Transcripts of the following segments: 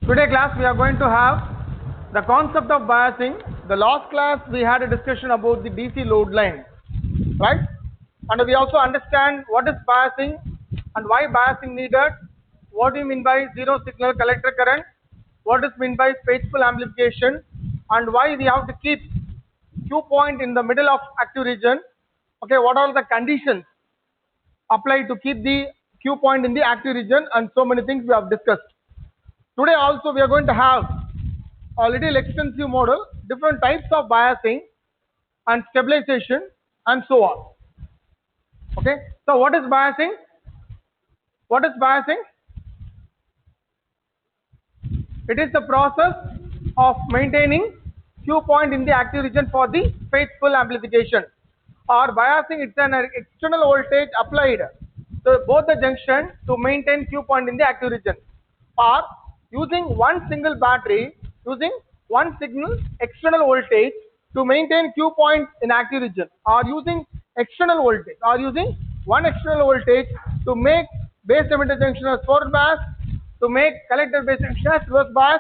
Today class we are going to have the concept of biasing. The last class we had a discussion about the DC load line, right? And we also understand what is biasing and why biasing needed, what do you mean by zero signal collector current, what is meant by faithful amplification, and why we have to keep Q point in the middle of active region. Okay, what are the conditions applied to keep the Q point in the active region, and so many things we have discussed. Today also we are going to have a little extensive model, different types of biasing and stabilization and so on. Okay, so what is biasing? What is biasing? It is the process of maintaining Q point in the active region for the faithful amplification. Or biasing, it's an external voltage applied to both the junction to maintain Q point in the active region. Or using one single battery, using one signal external voltage to maintain Q point in active region. Or using external voltage, or using one external voltage to make base emitter junction as forward bias, to make collector base junction as reverse bias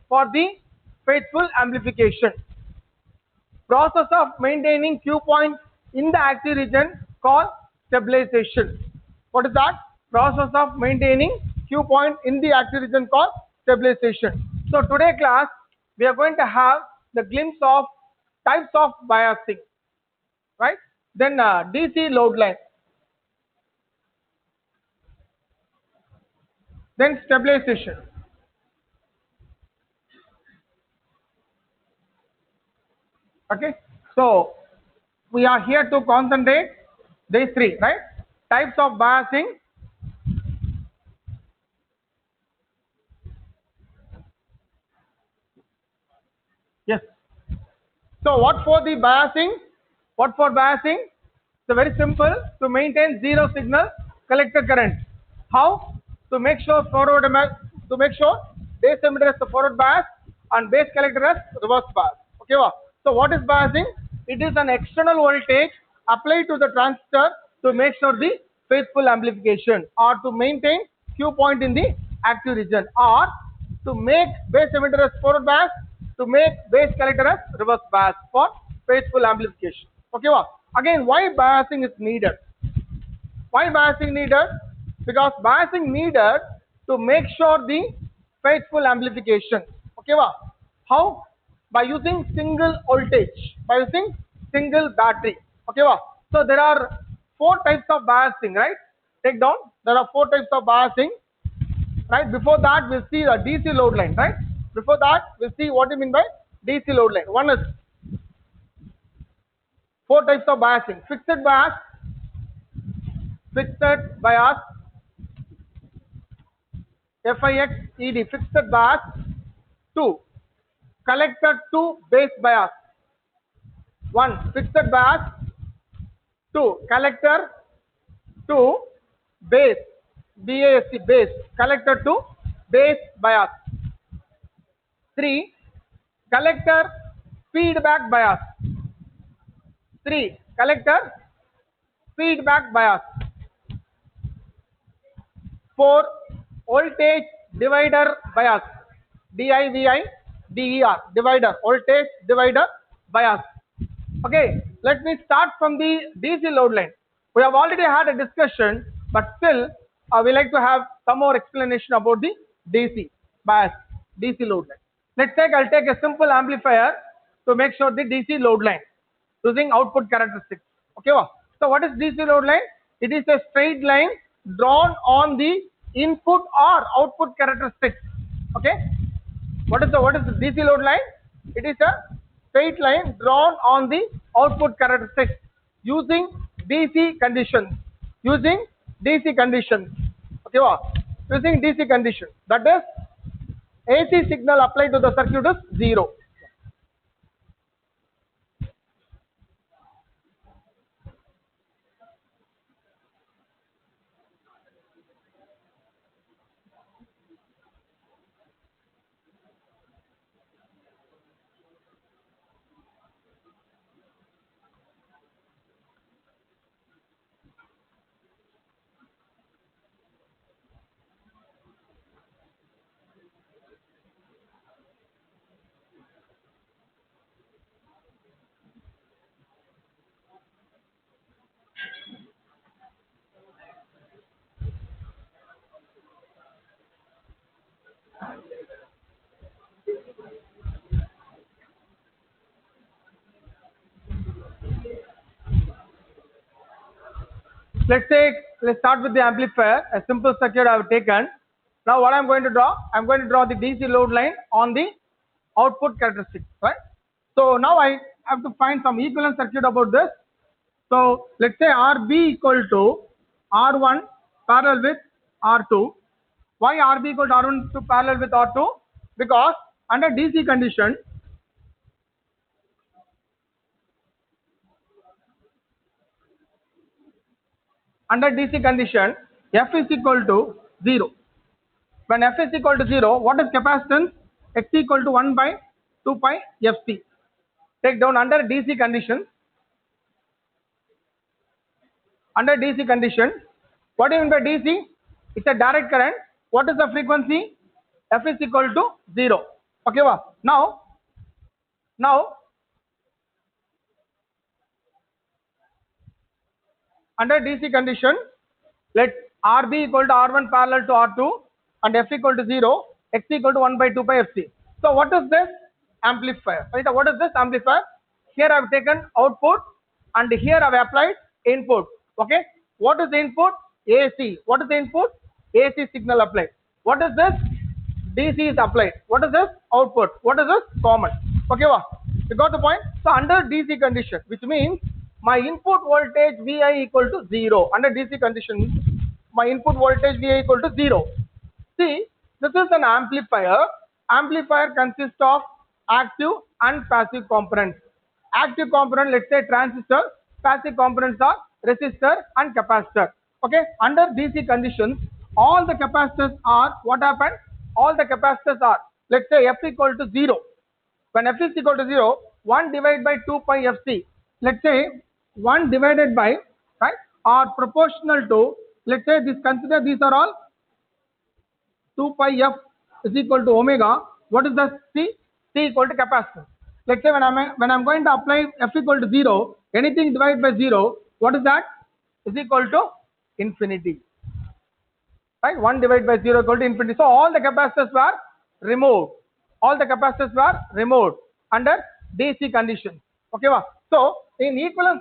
for the faithful amplification. Process of maintaining Q point in the active region called stabilization. What is that? Process of maintaining Q point in the active region called stabilization. So today class we are going to have the glimpse of types of biasing, right? Then DC load line, then stabilization. Okay, so we are here to concentrate these three, right? Types of biasing, yes. So what for the biasing? What for biasing? It's very simple, to maintain zero signal collector current. How? To make sure base emitter has the forward bias and base collector has reverse bias. Okay, so what is biasing? It is an external voltage applied to the transistor to make sure the faithful amplification, or to maintain Q point in the active region, or to make base emitter as forward bias, to make base collector as reverse bias for faithful amplification. Okay, again, why biasing is needed? Why biasing needed? Because biasing needed to make sure the faithful amplification. Okay, how? By using single voltage, by using single battery. Okay, so there are four types of biasing, right? Take down. There are four types of biasing, right? Before that, we'll see the DC load line, right? Before that, we'll see what you mean by DC load line. One is four types of biasing: fixed bias, FIXED, fixed bias. Two, collector to base bias. One, fixed bias. Two, collector to base, BASC, base, collector to base bias. Three, collector feedback bias. Three, collector feedback bias. Four, voltage divider bias, DIVIDER, divider, voltage divider bias. Okay, let me start from the DC load line. We have already had a discussion, but still we like to have some more explanation about the DC bias, DC load line. I'll take a simple amplifier to make sure the DC load line using output characteristics. Okay, so what is DC load line? It is a straight line drawn on the input or output characteristics. Okay, what is the DC load line? It is a straight line drawn on the output characteristics using DC conditions. Using DC conditions. Okay, using DC conditions. That is, AC signal applied to the circuit is 0. let's start with the amplifier, a simple circuit I have taken. Now what I'm going to draw? I'm going to draw the DC load line on the output characteristics, right? So now I have to find some equivalent circuit about this. So let's say RB equal to R1 parallel with R2. Why RB equal to R1 to parallel with R2? Because under DC condition, F is equal to 0. When F is equal to 0, what is capacitance? X equal to 1 by 2 pi Fc. Take down under DC condition. Under DC condition, what do you mean by DC? It's a direct current. What is the frequency? F is equal to 0. Okay, well, now under DC condition, let RB equal to R1 parallel to R2 and F equal to 0, X equal to 1 by 2 pi Fc. So what is this? Amplifier. Right? What is this amplifier? Here I have taken output and here I have applied input. Okay. What is the input? AC. What is the input? AC signal applied. What is this? DC is applied. What is this? Output. What is this? Common. Okay, well, you got the point? So under DC condition, which means my input voltage Vi equal to 0. Under DC condition, my input voltage Vi equal to 0. See, this is an amplifier. Amplifier consists of active and passive components. Active component, let's say transistor. Passive components are resistor and capacitor. Okay, under DC conditions, all the capacitors are, what happened? All the capacitors are, let's say F equal to 0. When F is equal to 0, 1 divided by 2 pi Fc. Let's say 1 divided by, right, are proportional to, let's say this, consider these are all 2 pi F is equal to omega. What is the C? C equal to capacitance. Let's say when I'm going to apply F equal to 0, anything divided by 0, what is that? Is equal to infinity. Right? 1 divided by 0 equal to infinity. So all the capacitors were removed. All the capacitors were removed under DC conditions. Okay, well, so in the equivalent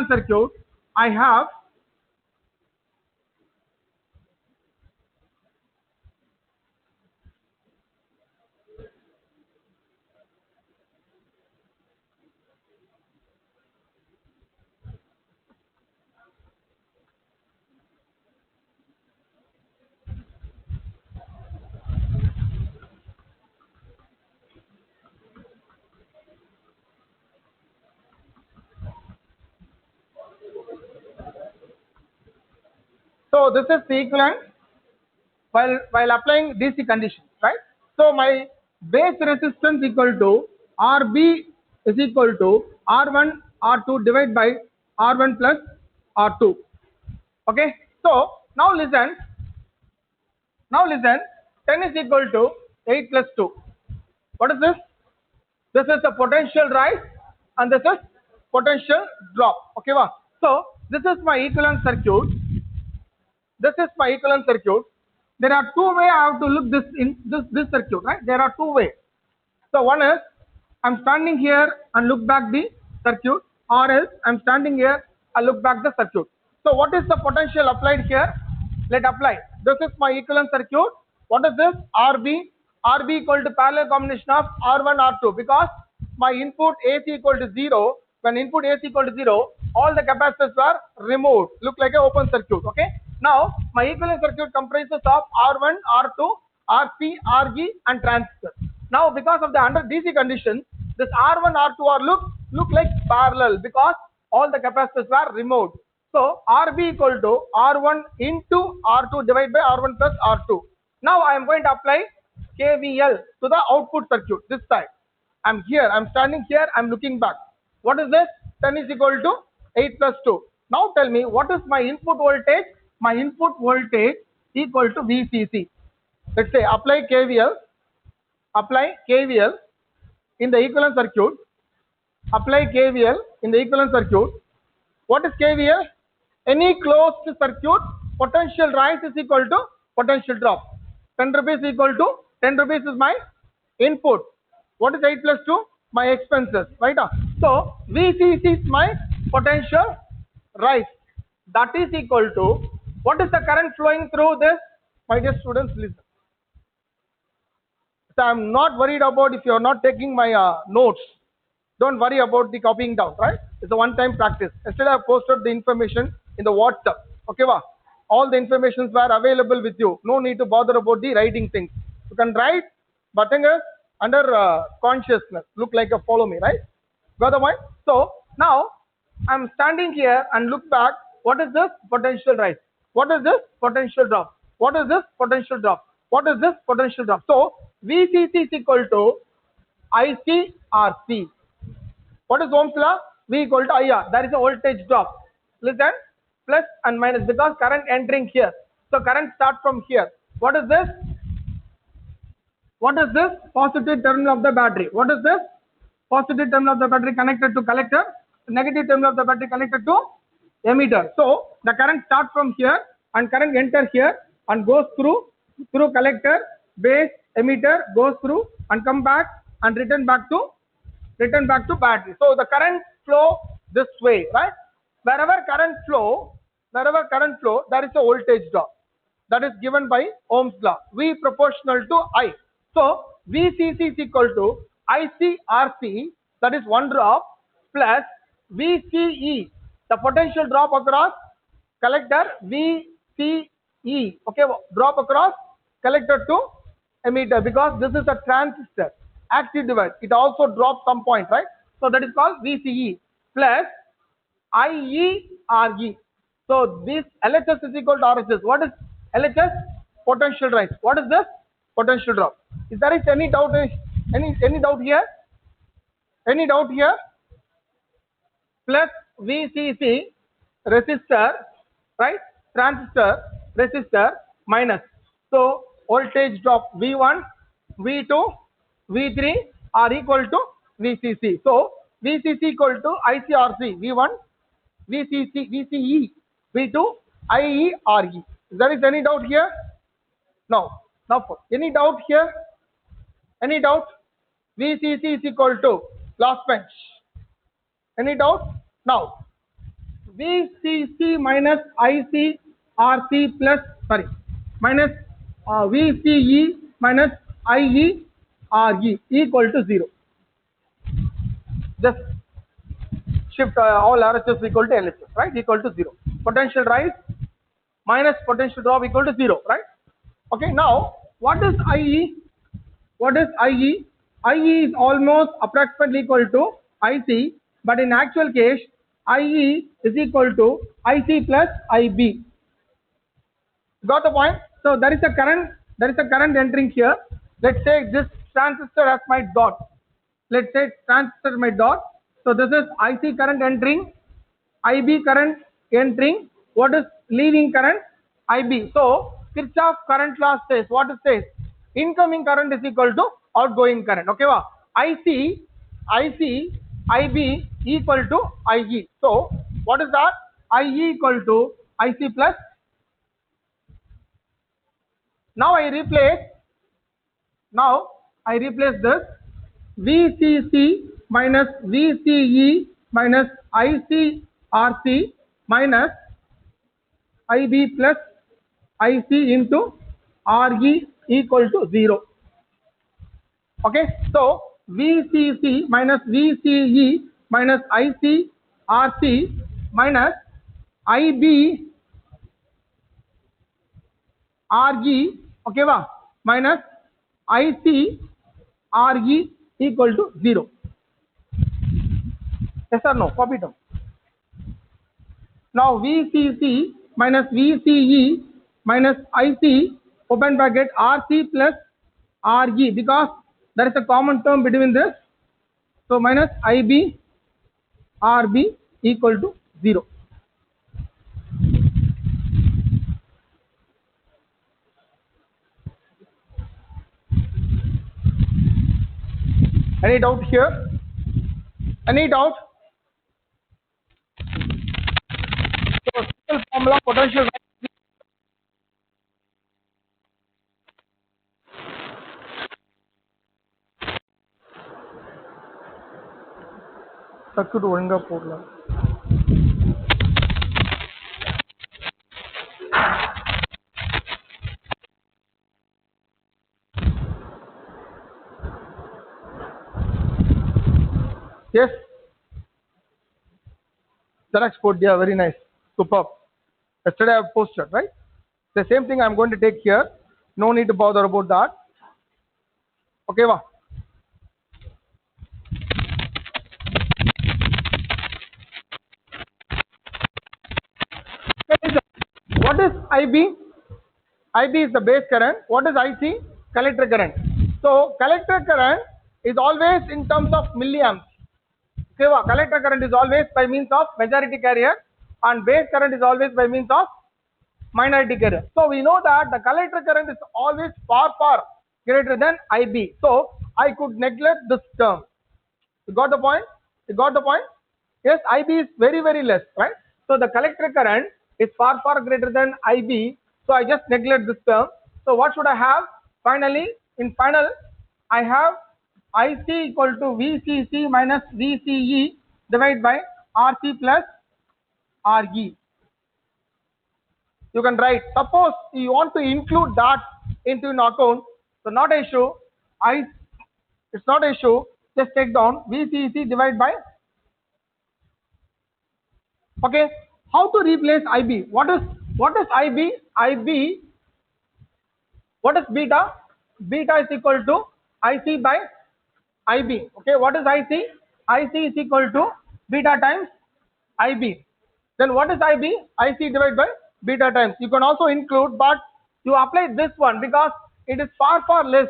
circuit, I have so this is the equivalent while applying DC conditions, right? So my base resistance equal to RB is equal to R1 R2 divided by R1 plus R2. Okay. So now listen. 10 is equal to 8 plus 2. What is this? This is the potential rise and this is potential drop. Okay, well, so this is my equivalent circuit. There are two ways I have to look this circuit, right? There are two ways. So one is I'm standing here and look back the circuit, or else I'm standing here and look back the circuit. So what is the potential applied here? Let apply. This is my equivalent circuit. What is this? RB equal to parallel combination of R1 R2, because my input AC equal to 0. When input AC equal to 0, all the capacitors were removed. Look like an open circuit. Okay. Now my equivalent circuit comprises of R1, R2, RC, RG and transistor. Now because of the under DC condition, this R1, R2 are look like parallel because all the capacitors were removed. So RB equal to R1 into R2 divided by R1 plus R2. Now I am going to apply KVL to the output circuit this side. I'm here, I'm standing here, I'm looking back. What is this? 10 is equal to 8 plus 2. Now tell me, what is my input voltage? My input voltage equal to VCC. Let's say apply KVL in the equivalent circuit. Apply KVL in the equivalent circuit. What is KVL? Any closed circuit, potential rise is equal to potential drop. 10 rupees equal to 10 rupees is my input. What is 8 plus 2? My expenses, right? So VCC is my potential rise, that is equal to, what is the current flowing through this? My dear students, listen. So I'm not worried about if you are not taking my notes. Don't worry about the copying down, right? It's a one-time practice. Yesterday I posted the information in the WhatsApp. Okay, va? All the informations were available with you. No need to bother about the writing things. You can write, but thing is, under consciousness, look like a follow me, right? Got the point? So now I'm standing here and look back. What is this? Potential rise. What is this? Potential drop. What is this? Potential drop. What is this? Potential drop. So VCC is equal to ICRC. What is Ohm's law? V equal to IR. There is a voltage drop. Listen, plus and minus because current entering here. So current starts from here. What is this? What is this? Positive terminal of the battery. What is this? Positive terminal of the battery connected to collector. Negative terminal of the battery connected to emitter. So the current starts from here and current enter here and goes through collector, base, emitter, goes through and come back and return back to battery. So the current flow this way, right? Wherever current flow, there is a voltage drop. That is given by Ohm's law. V proportional to I. So VCC is equal to ICRC, that is one drop, plus VCE, the potential drop across collector, VCE, okay, drop across collector to emitter, because this is a transistor, active device. It also drops some point, right? So that is called VCE plus IERE. So this LHS is equal to RHS. What is LHS? Potential rise. What is this? Potential drop. Is there any doubt? Any doubt here? Any doubt here? Plus VCC resistor, right? Transistor, resistor minus. So voltage drop V1, V2, V3 are equal to VCC. So VCC equal to ICRC, V1, VCE, V2, IERE. There is any doubt here? No. Now, any doubt here? Any doubt? VCC is equal to last bench. Any doubt? Now, VCC minus ICRC plus, minus VCE minus IERE equal to 0. Just shift all RHS equal to LHS, right? Equal to 0. Potential rise minus potential drop equal to 0, right? Okay, now what is IE? What is IE? IE is almost approximately equal to IC, but in actual case, IE is equal to IC plus IB. Got the point? So there is a current entering here. Let's say this transistor has my dot. Let's say transistor my dot. So this is IC current entering, IB current entering. What is leaving current? IB. So Kirchhoff current law says, what it says? Incoming current is equal to outgoing current. Okay, wow. IC, IB equal to IE. So what is that? IE equal to IC plus. Now I replace this VCC minus VCE minus ICRC minus IB plus IC into RE equal to 0. Okay, so VCC minus VCE minus ICRC minus IB RE, okay, va? Minus IC RE equal to 0. Yes or no? Copy down. Now VCC minus VCE minus IC open bracket RC plus RE, because there is a common term between this. So minus IB RB equal to 0. Any doubt here? Any doubt? So simple formula potential circuit ஒழுங்கா போடலாம். Yes, Xerox code, yeah, very nice, superb. Yesterday I posted, right? The same thing I'm going to take here. No need to bother about that. Okay, wow. What is IB? IB is the base current. What is IC? Collector current. So collector current is always in terms of milliamps. Okay, wow. Collector current is always by means of majority carrier, and base current is always by means of minority carrier. So we know that the collector current is always far greater than IB. So I could neglect this term. You got the point? You got the point? Yes, IB is very less, right? So the collector current is far greater than IB. So I just neglect this term. So what should I have? Finally, in final, I have IC equal to VCC minus VCE divided by RC plus RE. You can write. Suppose you want to include that into an account, so not an issue. It's not an issue. Just take down VCC divided by. Okay. How to replace IB? What is IB? IB. What is beta? Beta is equal to IC by IB. Okay. What is IC? IC is equal to beta times IB. Then what is IB? IC divided by beta times. You can also include, but you apply this one because it is far less.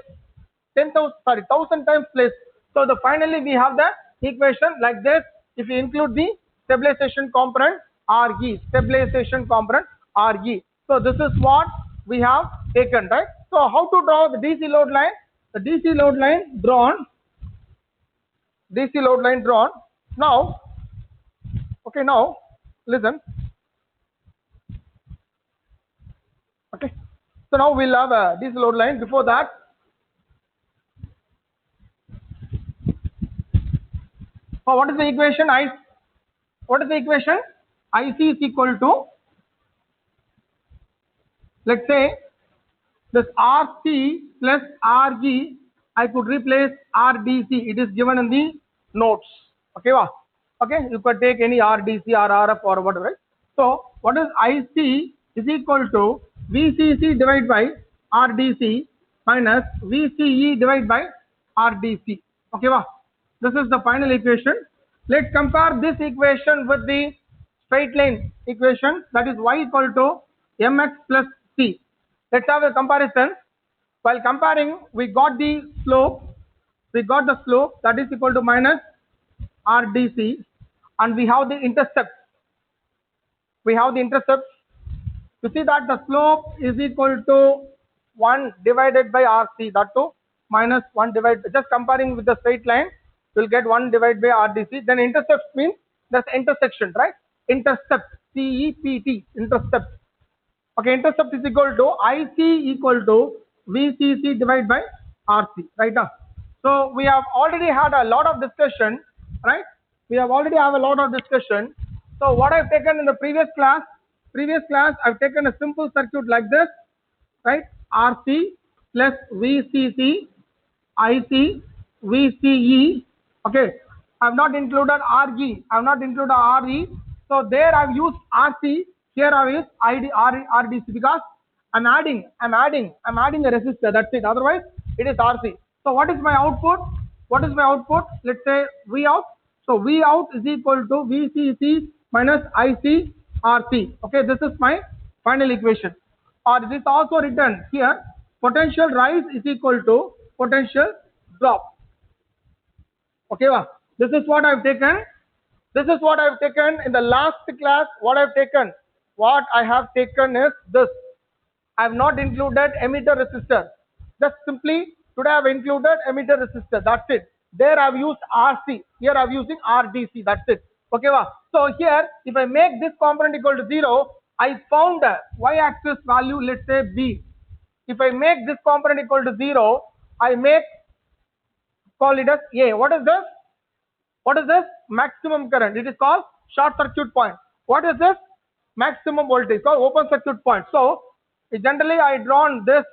1,000 times less. So the finally we have the equation like this. If you include the stabilization component RE, stabilization component RE. So this is what we have taken, right? So how to draw the DC load line? The DC load line drawn. DC load line drawn. Now, okay, now listen. Okay, so now we'll have a DC load line. Before that, what is the equation? What is the equation? IC is equal to, let's say, this RC plus RG. I could replace RDC. It is given in the notes. Okay, wow. Okay, you could take any RDC or RF or whatever. Right? So what is IC is equal to VCC divided by RDC minus VCE divided by RDC. Okay, wow. This is the final equation. Let's compare this equation with the straight line equation, that is y equal to mx plus c. Let's have a comparison. While comparing, we got the slope. We got the slope that is equal to minus RDC, and we have the intercept. We have the intercept. You see that the slope is equal to 1 divided by RC, that too minus 1 divided. Just comparing with the straight line, we'll get 1 divided by RDC. Then intercept means that's intersection, right? Intercept, CEPT, intercept. Okay, intercept is equal to IC equal to VCC divided by RC, right now. So we have already had a lot of discussion, right? We have already have a lot of discussion. So what I've taken in the previous class, I've taken a simple circuit like this, right? RC plus VCC, IC, VCE. Okay, I've not included RE. I've not included RE. So there I've used RC. Here I use RDC because I'm adding a resistor. That's it. Otherwise, it is RC. So what is my output? What is my output? Let's say V out. So V out is equal to VCC minus IC RC. Okay, this is my final equation. Or this is also written here. Potential rise is equal to potential drop. Okay, well, this is what I've taken. This is what I've taken in the last class. What I have taken is this. I have not included emitter resistor. Just simply today I have included emitter resistor. That's it. There I have used RC. Here I am using RDC. That's it. Okay, well, so here if I make this component equal to 0, I found a y-axis value. Let's say B. If I make this component equal to 0, I call it as A. What is this? What is this? Maximum current. It is called short circuit point. What is this? Maximum voltage, called open circuit point. So generally I've drawn this.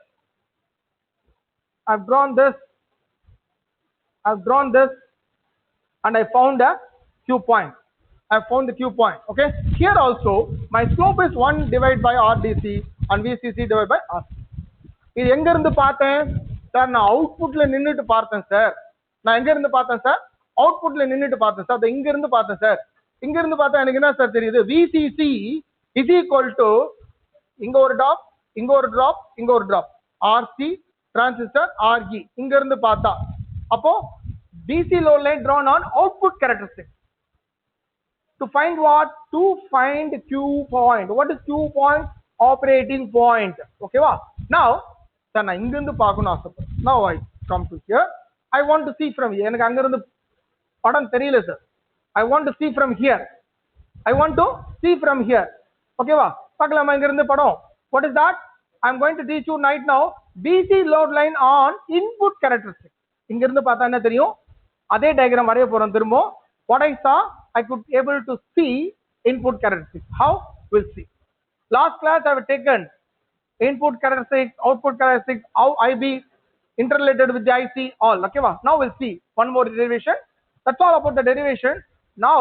and I found a Q point. I found the Q point. Okay. Here also my slope is 1 divided by RDC and VCC divided by RC. இது எங்க இருந்து பார்த்தேன் sir? நான் அவுட்புட்ல நின்னுட்டு பார்த்தேன் sir. நான் எங்க இருந்து பார்த்தேன் சார்? அவுட்புட்ல நின்னுட்டு பார்த்தேன் சார். இங்க இருந்து பார்த்தேன் சார். இங்க இருந்து பார்த்தா எனக்கு என்ன சார் தெரியுது? VCC is equal to இங்க ஒரு டிராப், இங்க ஒரு டிராப், இங்க ஒரு டிராப், RC டிரான்சிஸ்டர் RE. இங்க இருந்து பார்த்தா அப்போ DC load line drawn on output characteristic. To find what? To find Q point. What is Q point? Operating point. Okay va? Now sir நான் இங்க இருந்து பார்க்கணும் ஆசைப்படுறேன். Now I come to here. I want to see from here. எனக்கு அங்க இருந்து படம் தெரியல sir. I want to see from here. I want to see from here. Okay va? பார்க்கலாமா இங்க இருந்து படம்? What is that? I am going to teach you right now DC load line on input characteristic. இங்க இருந்து பார்த்தா என்ன தெரியும்? அதே டயகிராம் வரைய போறோம் திரும்ப. What I saw, I could able to see input characteristics. How? We'll see. Last class I have taken input characteristics, output characteristics, how IB interrelated with the IC, all. Okay, va? Now we'll see one more derivation. That's all about the derivation. Now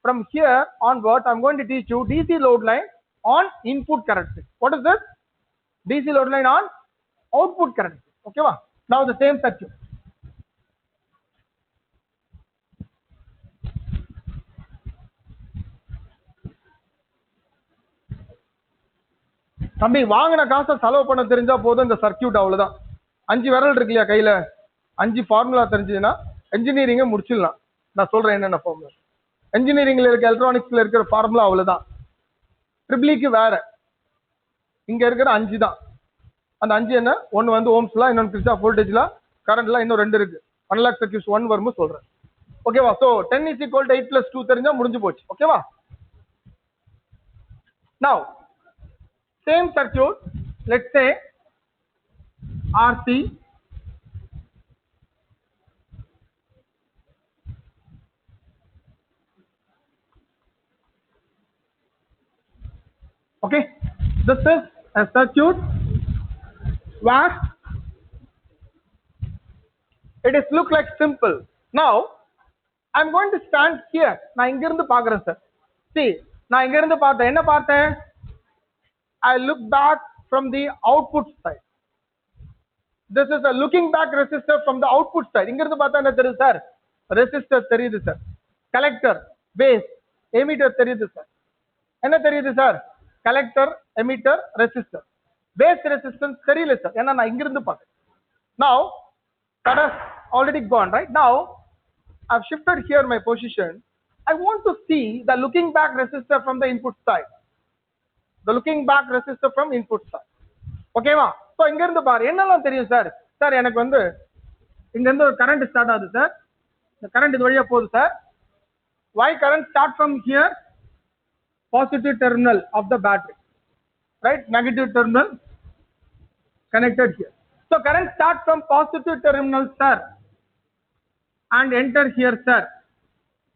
from here onwards, I'm going to teach you DC load line on input characteristics. What is this? DC load line on output characteristics. Okay, va? Now the same circuit. தம்பி வாங்கின காசை செலவு பண்ண தெரிஞ்சா போதும் இந்த circuit அவ்வளவுதான். 5 விரல் இருக்கு இல்லையா கையில, 5 ஃபார்முலா தெரிஞ்சதுன்னா என்ஜினியரிங்கை முடிச்சிடலாம். நான் சொல்றேன் என்னென்ன ஃபார்முலா. என்ஜினியரிங்ல இருக்க எலக்ட்ரானிக்ஸ்ல இருக்கிற ஃபார்முலா அவ்வளவுதான். ட்ரிபிளிக்கு வேற இங்க இருக்கிற 5 தான். அந்த 5 என்ன? ஒன்னு வந்து ஓம்ஸ்ல, இன்னொன்னு கிர்ச்சாஃப் வோல்டேஜ்ல, கரண்ட்ல, இன்னும் 2 இருக்கு. அனலாக் சர்க்யூட்ஸ் 1 வரும்போது சொல்றேன். ஓகேவா? So 10 is equal to 8 plus 2 தெரிஞ்சா முடிஞ்சு போச்சு. ஓகேவா? Now same circuit, let's say RC, okay, this is a circuit where it is look like simple. Now I'm going to stand here. நான் இங்க இருந்து பார்க்கிறேன் சார். see நான் இங்க இருந்து பார்த்தேன், என்ன பார்த்தேன்? I look back from the output side. This is a looking back resistor from the output side. இங்க இருந்து பார்த்தா என்ன தெரியுது சார்? ரெசிஸ்டர் தெரியுது சார். கலெக்டர், பேஸ், எமிட்டர் தெரியுது சார். என்ன தெரியுது sir? Collector, emitter, resistor. Base resistance தெரியல சார், ஏன்னா நான் இங்க இருந்து பார்த்தேன். Now that has already gone, right? Now I've shifted here my position. I want to see the looking back resistor from the input side. The looking back resistor from input side. ஓகேவா? So இங்க இருந்து பாரு என்னெல்லாம் தெரியும் sir. Sir எனக்கு வந்து இங்க இருந்து ஒரு கரண்ட் ஸ்டார்ட் ஆகுது சார். இந்த கரண்ட் இது வழியா போகுது sir. why current start from here? Positive terminal of the battery, right? Negative terminal connected here. So current start from positive terminal sir and enter here sir,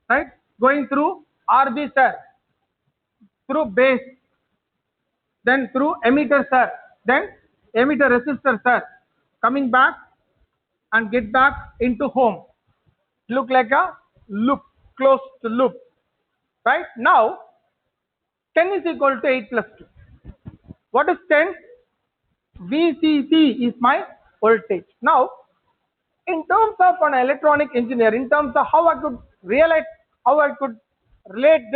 right? Going through RB sir, through base, then through emitter sir, then emitter resistor sir, coming back and get back into home. Look like a loop, closed loop, right? Now 10 is equal to 8 plus 2. What is 10? VCC is my voltage. Now in terms of an electronic engineer, in terms of how I could realize, how I could relate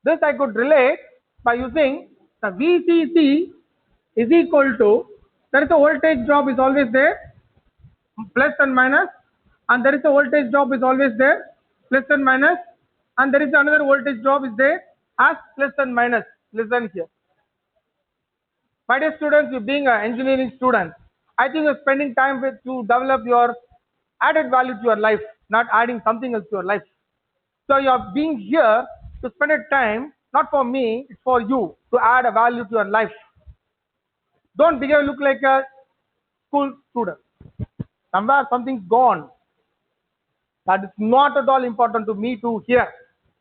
this I could relate by using the VCC is equal to, there is a voltage drop is always there, plus and minus, and there is a voltage drop is always there, plus and minus, and there is another voltage drop is there as plus and minus. Listen here, my dear students, you being an engineering student, I think you're spending time with to develop your added value to your life, not adding something else to your life. So you are being here to spend a time, not for me, it's for you to add a value to your life. Don't behave look like a school student. Somewhere something's gone. That is not at all important to me to hear.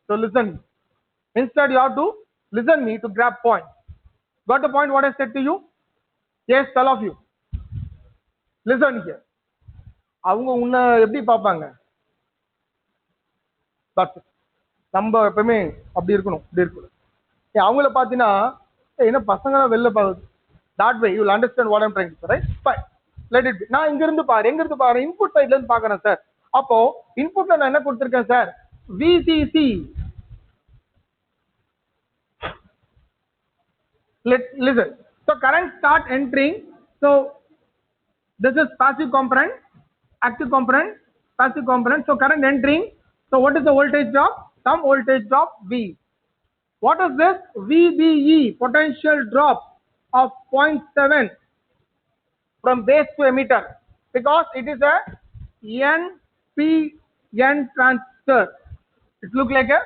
So listen. Instead, you have to listen me to grab point. Got the point what I said to you? Yes, all of you. Listen here. அவங்க உன்னை எப்படி பார்ப்பாங்க? That's it. நம்ம எப்பவுமே அப்படி இருக்கணும், இப்படி இருக்கணும். அவங்கள பார்த்தீங்கன்னா என்ன பசங்க வெளில பாக்குது. That way you will understand what I'm trying to say, right? Fine. Let it be. நான் இங்க இருந்து பாரு, எங்க இருந்து பாரு, இன்புட் சைடுல இருந்து பாக்குறேன் சார். அப்போ இன்புட்ல நான் என்ன கொடுத்திருக்கேன் sir? VCC. Let's listen. So current start entering. So this is passive component, active component, passive component. So current entering. So what is the voltage drop? Some voltage drop V. What is this? VBE, potential drop of 0.7 from base to emitter, because it is a NPN transistor. It looks like a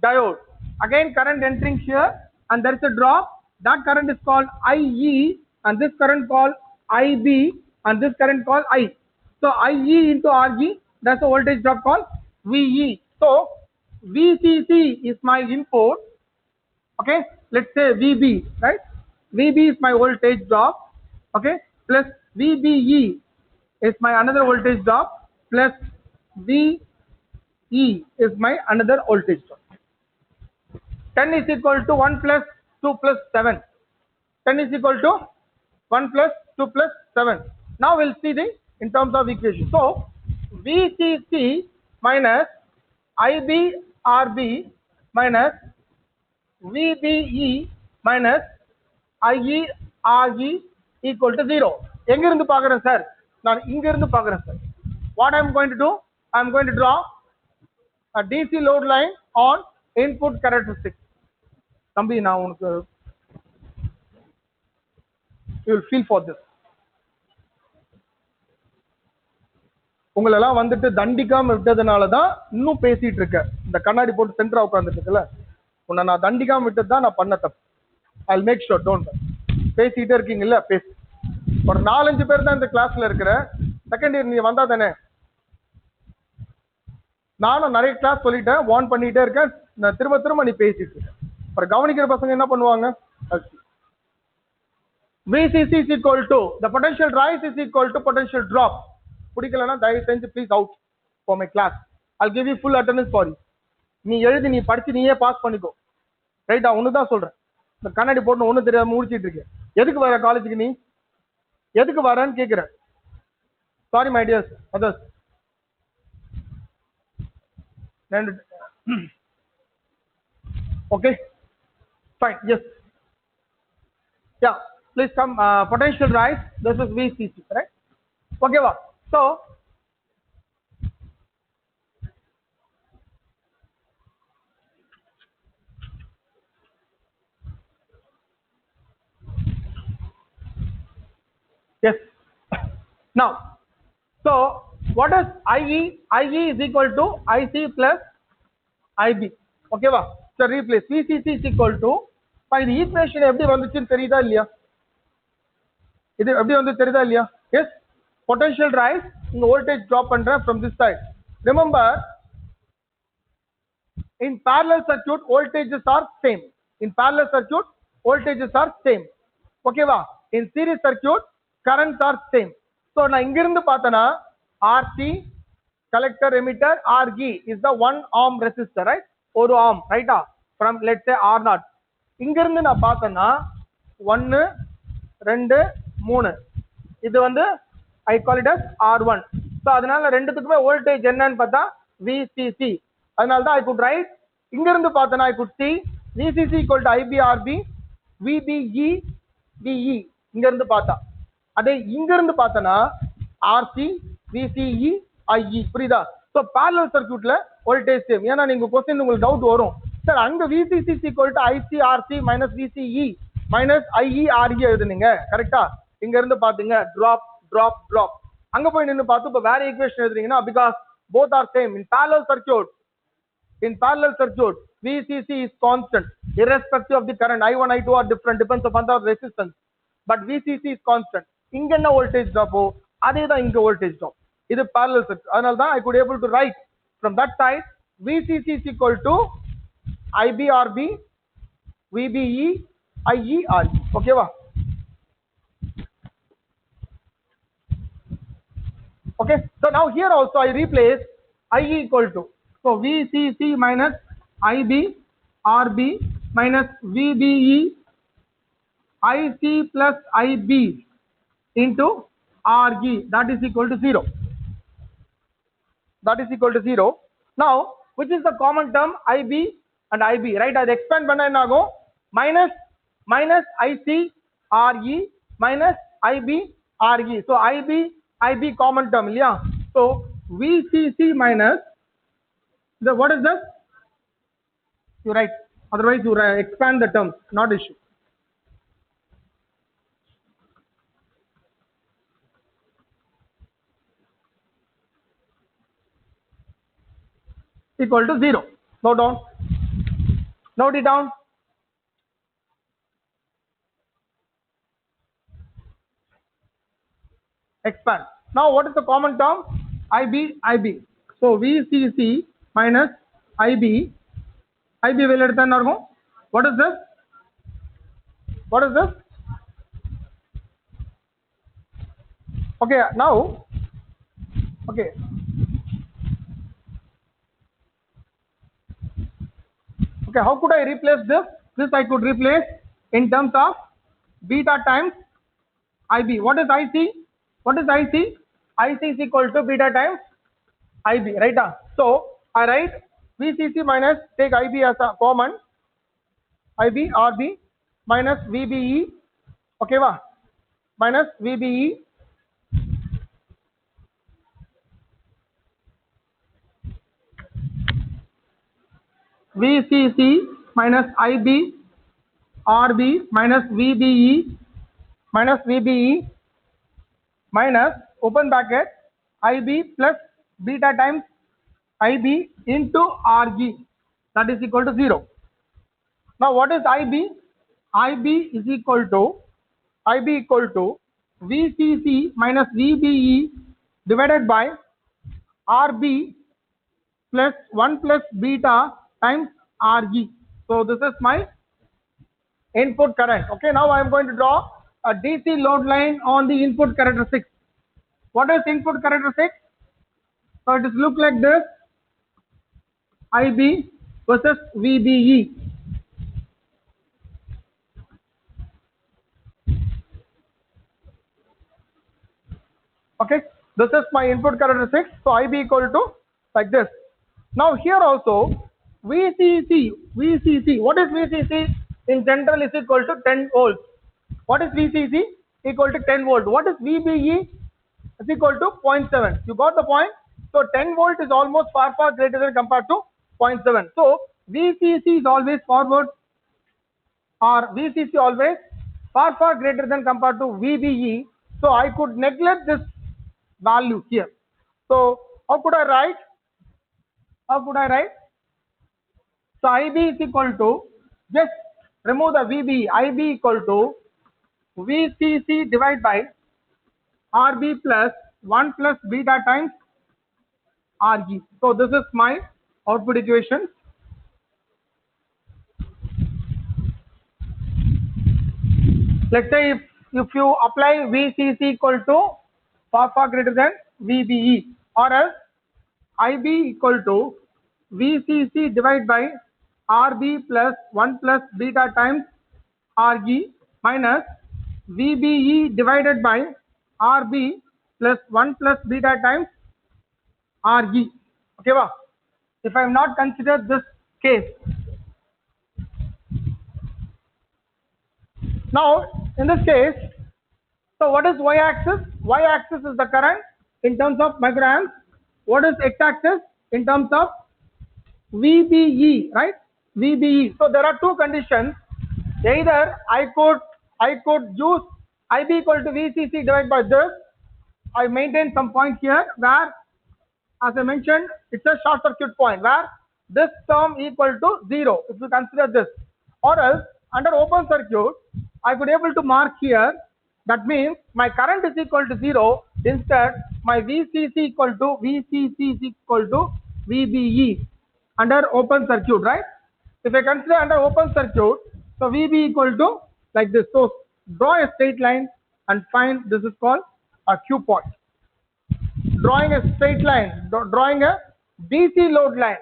diode. Again current entering here and there is a drop. That current is called IE and this current called IB and this current called I. So IE into RG, that's a voltage drop called VE. So VCC is my input. Okay, let's say VB, right? VB is my voltage drop, okay, plus VBE is my another voltage drop, plus VE is my another voltage drop. 10 is equal to 1 plus 2 plus 7. 10 is equal to 1 plus 2 plus 7. Now we'll see the in terms of equation. So VCC minus IBRB minus VBE minus IERE equal to 0. எங்க இருந்து பார்க்கிறேன் sir? நான் இங்க இருந்து பார்க்கிறேன் sir. What I am going to do? I am going to draw a DC load line on input characteristics. தம்பி நான் உனக்கு you will feel for this. உங்களெல்லாம் வந்துட்டு தண்டிக்காம விட்டதுனால தான் இன்னும் பேசிட்டு இருக்கேன். இந்த கண்ணாடி போட்டு சென்டரா உட்கார்ந்துட்டு இருக்கல, உன்னை நான் தண்டிக்காம விட்டது தான் நான் பண்ண தப்பு. I'll make sure, don't worry. பேசிட்டே இருக்கீங்கல்ல, பேசு. ஒரு 4-5 பேர் தான் இந்த கிளாஸ்ல இருக்கிற. செகண்ட் இயர் நீ வந்தா தானே. நானும் நிறைய கிளாஸ் சொல்லிட்டேன், வார்ன் பண்ணிட்டே இருக்கேன். நான் திரும்ப திரும்ப நீ பேசிட்டு இருக்க. அப்புறம் கவனிக்கிற பசங்க என்ன பண்ணுவாங்க? VCC is equal to the potential rise is equal to potential drop. பிடிக்கலன்னா தயவு செஞ்சு please out for my class. I'll give you full attendance for you. நீ எழுதி நீ படிச்சு நீயே பாஸ் பண்ணிக்கோ. ரைட்டா? ஒன்று தான் சொல்றேன். இந்த கண்ணாடி போட்டு ஒன்றும் தெரியாம முடிச்சிட்டு இருக்கேன். எதுக்கு வர காலேஜுக்கு நீ? எதுக்கு வரேன்னு கேட்குறேன். Sorry my tears others. Okay, fine. Yes, yeah, please come. Potential rise, this is VCC, right? Okay, wow. So yes, now so what is IE? IE is equal to IC plus IB. Okay wow. So replace VCC is equal to, find the equation எப்படி வந்துச்சுன்னு தெரியுதா இல்லையா? இது எப்படி வந்து தெரியுதா இல்லையா? Yes, potential rise, இந்த voltage drop பண்றேன் from this side. Remember, in parallel circuit voltages are same. In parallel circuit voltages are same. Okay வா? In series circuit currents are same. So நான் இங்க இருந்து பார்த்தனா RC collector emitter RG is the 1 ohm resistor, right? ஒரு ohm, right? From let's say R0. இங்க இருந்து நான் பார்த்தனா 1 2 3, இது வந்து I call it as R1. So அதனால ரெண்டுத்துக்குமே வோல்டேஜ் என்னன்னு பார்த்தா VCC. அதனால தான் I could write, இங்க இருந்து பார்த்தனா I could see VCC equal to IBRB VBE VE. இங்க இருந்து பார்த்தா அதே இங்க இருந்து பார்த்தனா RC VCE IE. புரியுதா? So parallel circuitல வோல்டேஜ் சேம். ஏன்னா நீங்க क्वेश्चन உங்களுக்கு டவுட் வரும், சார் அங்க VCC equal to ICRC minus VCE minus IERE எழுதுனீங்க கரெக்ட்டா? இங்க இருந்து பாத்தீங்க drop drop drop. அங்க போய் நின்னு பார்த்து இப்ப வேற equation எழுதுறீங்கன்னா because both are same. In parallel circuit VCC is constant irrespective of the current. I1 I2 are different, depends upon the resistance, but VCC is constant. இங்க என்ன வோல்டேஜ் டிராப்போ அதே தான் இங்க வோல்டேஜ் டிராப். இது parallel circuit. அதனால தான் I could able to write from that side VCC is equal to IBRB VBE IERE. Okay வா? Okay, so now here also I replace IE equal to, So VCC minus IB RB minus VBE IC plus IB into RE, that is equal to 0. That is equal to 0. Now, which is the common term? IB and IB, right? I'll expand banana nago minus IC RE minus IB RE. So IB common term, yeah. So VCC minus what is this? You write. Otherwise, you expand the terms, not issue. Equal to 0. Note down. Note it down. Expand. Now, what is the common term? IB. So VCC minus IB. IB will return or what is this? What is this? Okay, now, okay. Okay, how could I replace this? This I could replace in terms of beta times IB. What is IC? What is IC? IC is equal to beta times IB, right? So I write VCC minus, take IB as a common, IB RB minus VBE, okay, minus VBE VCC minus IB RB minus VBE minus open bracket IB plus beta times IB into RG, that is equal to 0. Now what is IB? IB is equal to VCC minus VBE divided by RB plus 1 plus beta times RG. So this is my input current. Okay, now I am going to draw a DC load line on the input characteristics. What is input characteristics? So it is look like this: IB versus VBE. Okay, this is my input characteristics. So IB equal to like this. Now here also VCC. What is VCC? In general is equal to 10 volts. What is VCC? Equal to 10 volt. What is VBE? Is equal to 0.7. You got the point? So 10 volt is almost far greater than compared to 0.7. So VCC is always forward, or VCC always far greater than compared to VBE. So I could neglect this value here. So how could I write? So IB is equal to, just remove the VBE. IB equal to VCC divided by RB plus 1 plus beta times RG. So this is my output equation. Let's say if you apply VCC equal to far greater than VBE, or else IB equal to VCC divided by RB plus 1 plus beta times RG minus VBE divided by RB plus 1 plus beta times RG. Okay, if I have not considered this case. Now in this case, so what is y-axis? Y-axis is the current in terms of microamps. What is x-axis? In terms of VBE, right? VBE. So there are two conditions. Either I could use IB equal to VCC divided by this. I maintain some point here where, as I mentioned, it's a short circuit point where this term equal to 0 if you consider this. Or else under open circuit I could able to mark here, that means my current is equal to 0. Instead my VCC is equal to VBE under open circuit, right? If I consider under open circuit, so VB equal to like this. So draw a straight line and find, this is called a Q point. Drawing a straight line, drawing a DC load line.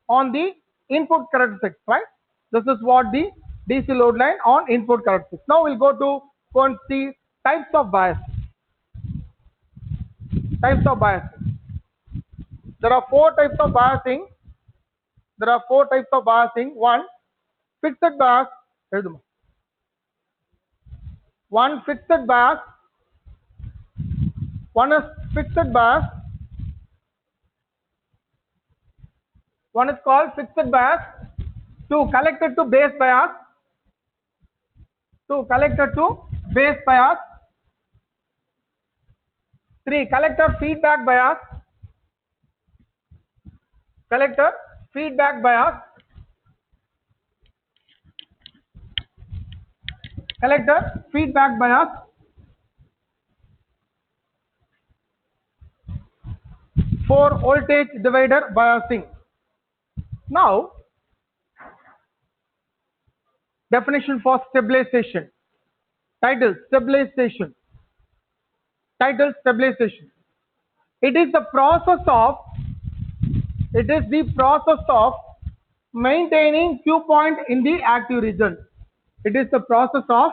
on the input characteristics, right? This is what the DC load line on input characteristics. Now we'll go and see types of bias. Types of biasing. There are four types of biasing. One, fixed bias. One fixed bias. One is fixed bias. One is called fixed bias. Two, collector to base bias. Three, collector feedback bias. Four, voltage divider biasing. Now, definition for stabilization. Title, stabilization. It is the process of maintaining Q point in the active region. It is the process of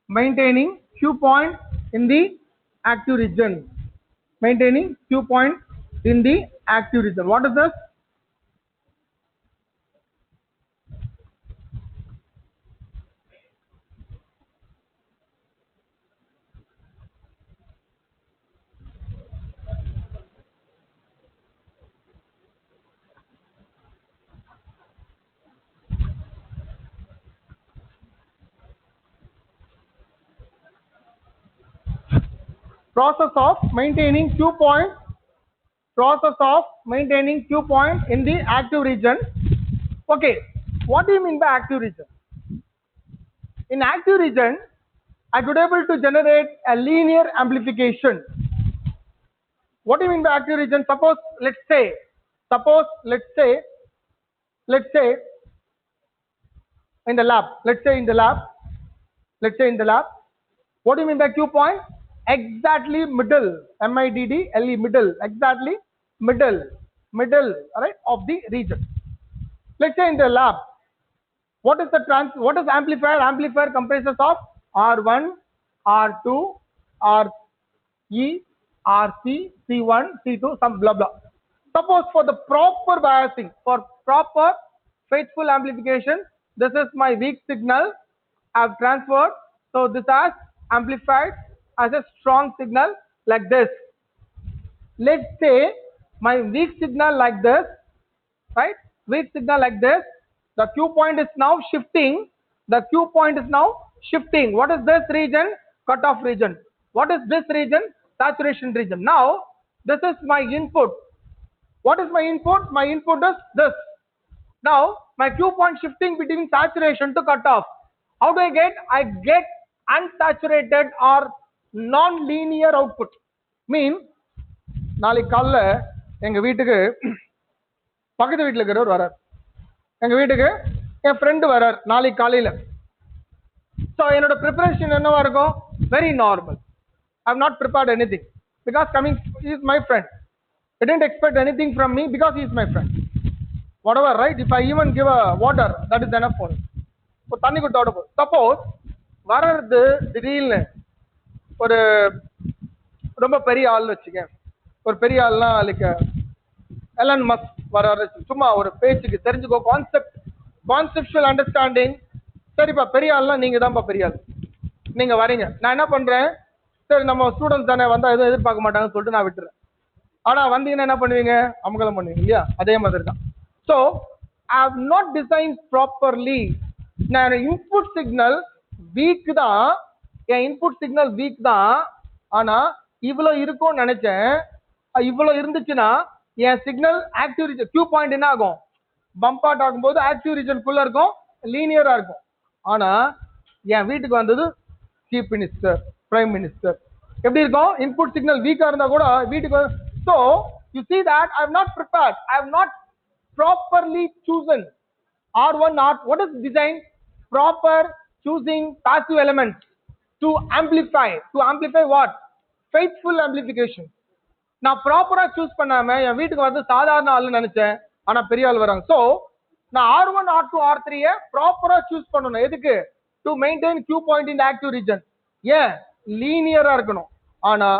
maintaining Q point in the active region. What is this? Process of maintaining Q point in the active region. Okay, what do you mean by active region? In active region, I could able to generate a linear amplification. What do you mean by active region? Suppose let's say in the lab. What do you mean by Q point? Exactly middle, MIDDLE, middle, exactly middle, right, of the region. Let's say in the lab, what is amplifier? Amplifier comprises of R1, R2, RE, RC, C1, C2, some blah blah. Suppose for the proper biasing, for proper faithful amplification, this is my weak signal I've transferred, so this has amplified as a strong signal like this. Let's say my weak signal like this, right? The Q point is now shifting. What is this region? Cutoff region. What is this region? Saturation region. Now, this is my input. What is my input? My input is this. Now, my Q point shifting between saturation to cutoff. How do I get? I get unsaturated or non-linear output. Mean, நாளைக்கு காலைல எங்க வீட்டுக்கு பக்கத்து வீட்டுல இருக்கிறவர் வரார். எங்க வீட்டுக்கு என் ஃப்ரெண்டு வரார் நாளைக்கு காலையில. So என்னோட preparation என்னவா இருக்கும்? Very normal. I have not prepared anything because he is my friend. I didn't expect anything from me because he is my friend. Whatever, right? If I even give a water, that is enough for me. So தண்ணி கொடுத்தோட போ. Suppose வர்றது திடீர்னு ஒரு ரொம்ப பெரிய ஆள் வச்சுக்க, ஒரு பெரிய ஆள்னா லைக் எலன் மஸ்க் வர்றாரு, சும்மா ஒரு பேச்சுக்கு தெரிஞ்சுக்கோ, கான்செப்சுவல் அண்டர்ஸ்டாண்டிங். சரிப்பா பெரிய ஆள்னா நீங்க தான்ப்பா பெரிய ஆள், நீங்க வரீங்க, நான் என்ன பண்றேன், சரி நம்ம ஸ்டூடெண்ட்ஸ் தானே வந்தா எதுவும் எதிர்பார்க்க மாட்டாங்கன்னு சொல்லிட்டு நான் விட்டுறேன். ஆனா வந்தீங்கன்னா என்ன பண்ணுவீங்க, அமங்கலம் பண்ணுவீங்க இல்லையா? அதே மாதிரி தான். So I have not design properly. நான் இன்புட் சிக்னல் வீக் தான், என் இன்புட் சிக்னல் வீக் தான், ஆனா இவ்வளோ இருக்கும்னு நினைச்சேன். இவ்வளோ இருந்துச்சுன்னா என் signal active region Q point என்ன ஆகும், பம்ப் அவுட் ஆகும்போது ஆக்டிவ் ரீஜனுக்குள்ள இருக்கும், லீனியரா இருக்கும். ஆனா என் வீட்டுக்கு வந்தது சீஃப் மினிஸ்டர், பிரைம் மினிஸ்டர், எப்படி இருக்கும்? இன்புட் சிக்னல் வீக்கா இருந்தா கூட வீட்டுக்கு. So you see that I have not prepared, I have not properly chosen R1, R. What is design? Proper choosing passive elements to amplify. To amplify what? Faithful amplification. நான் ப்ராப்பரா choose பண்ணாம என் வீட்டுக்கு வந்து சாதாரண ஆளுன்னு நினைச்சேன், ஆனா பெரிய ஆள் வராங்க. சோ நான் R1 R2 R3 ப்ராப்பரா சூஸ் பண்ணணும். எதுக்கு? To maintain Q point in active region. ஏன்? லீனியரா இருக்கணும். ஆனா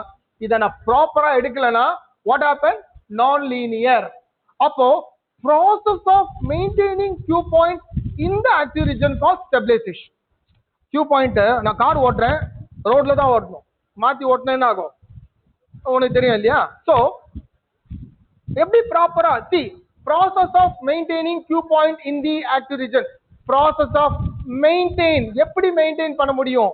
இத நான் ப்ராப்பரா எடுக்கலனா வாட் ஹேப்பன்? நான் லீனியர். அப்போ process of maintaining Q point in the active region called stabilization. Q point நான் கார் ஓட்டுறேன், ரோட்ல தான் ஓட்டணும். மாத்தி ஓட்டுனா என்ன ஆகும்? உனக்கு தெரியும் இல்லையா? சோ எப்படி ப்ராப்பரா process of maintaining Q point in the active region. Process of maintain எப்படி மெயின்டைன் பண்ண முடியும்?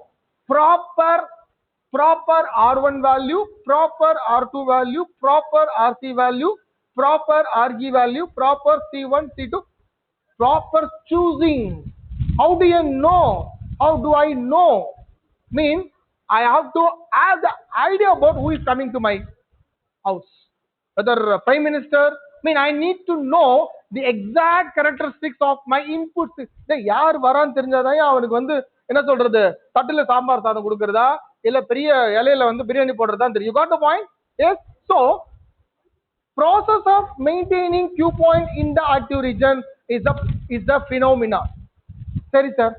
proper R1 value, proper R2 value, proper RC value, proper RG value, proper C1 C2, proper choosing. How do you know? How do I know? Mean I have to have the idea about who is coming to my house. Whether prime minister, mean I need to know the exact characteristics of my inputs. யார் வரான்னு தெரிஞ்சாதான் அவனுக்கு வந்து என்ன சொல்றது, தட்டுல சாம்பார் சாதம் கொடுக்கறதா இல்ல பெரிய இலையில வந்து பிரியாணி போடுறதா தெரியும். You got the point? Yes. So process of maintaining Q point in the active region is the phenomena. சரி சார்,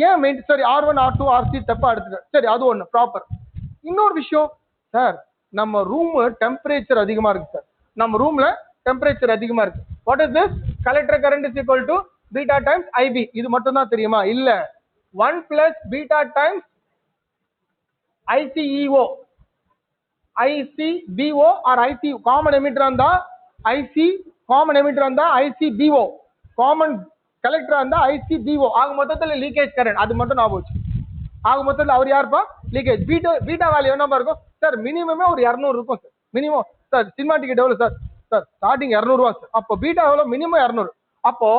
ஏன் சரி R1 R2 RC தப்பா எடுத்துக்க, சரி அது ஒண்ணு ப்ராப்பர். இன்னொரு விஷயம் சார், நம்ம ரூம் டெம்பரேச்சர் அதிகமா இருக்கு சார், நம்ம ரூம்ல டெம்பரேச்சர் அதிகமா இருக்கு. What is this? Collector current is equal to beta times IB. இது மட்டும் தான் தெரியுமா? இல்ல, 1 plus beta times ICEO, ICBO or IC common emitter இருந்தா IC காமன் எமிட்டர் இருந்தா ICBO, காமன் கலெக்டரா இருந்தா ICBO. ஆக மொத்தத்துல லீக்கேஜ் கரண்ட், அது மட்டும் நான் போச்சு. ஆக மொத்தத்தில் அவர் யாருப்பா? லீக்கேஜ். பீட்டா வேல்யூ என்னப்பா இருக்கும் சார்? மினிமமே ஒரு 200 இருக்கும் sir. Minimum sir cinema ticket எவ்வளவு சார்? சார் ஸ்டார்டிங் 200 ரூபா சார். அப்போ பீட்டா எவ்வளவு? மினிமம் 200. அப்போ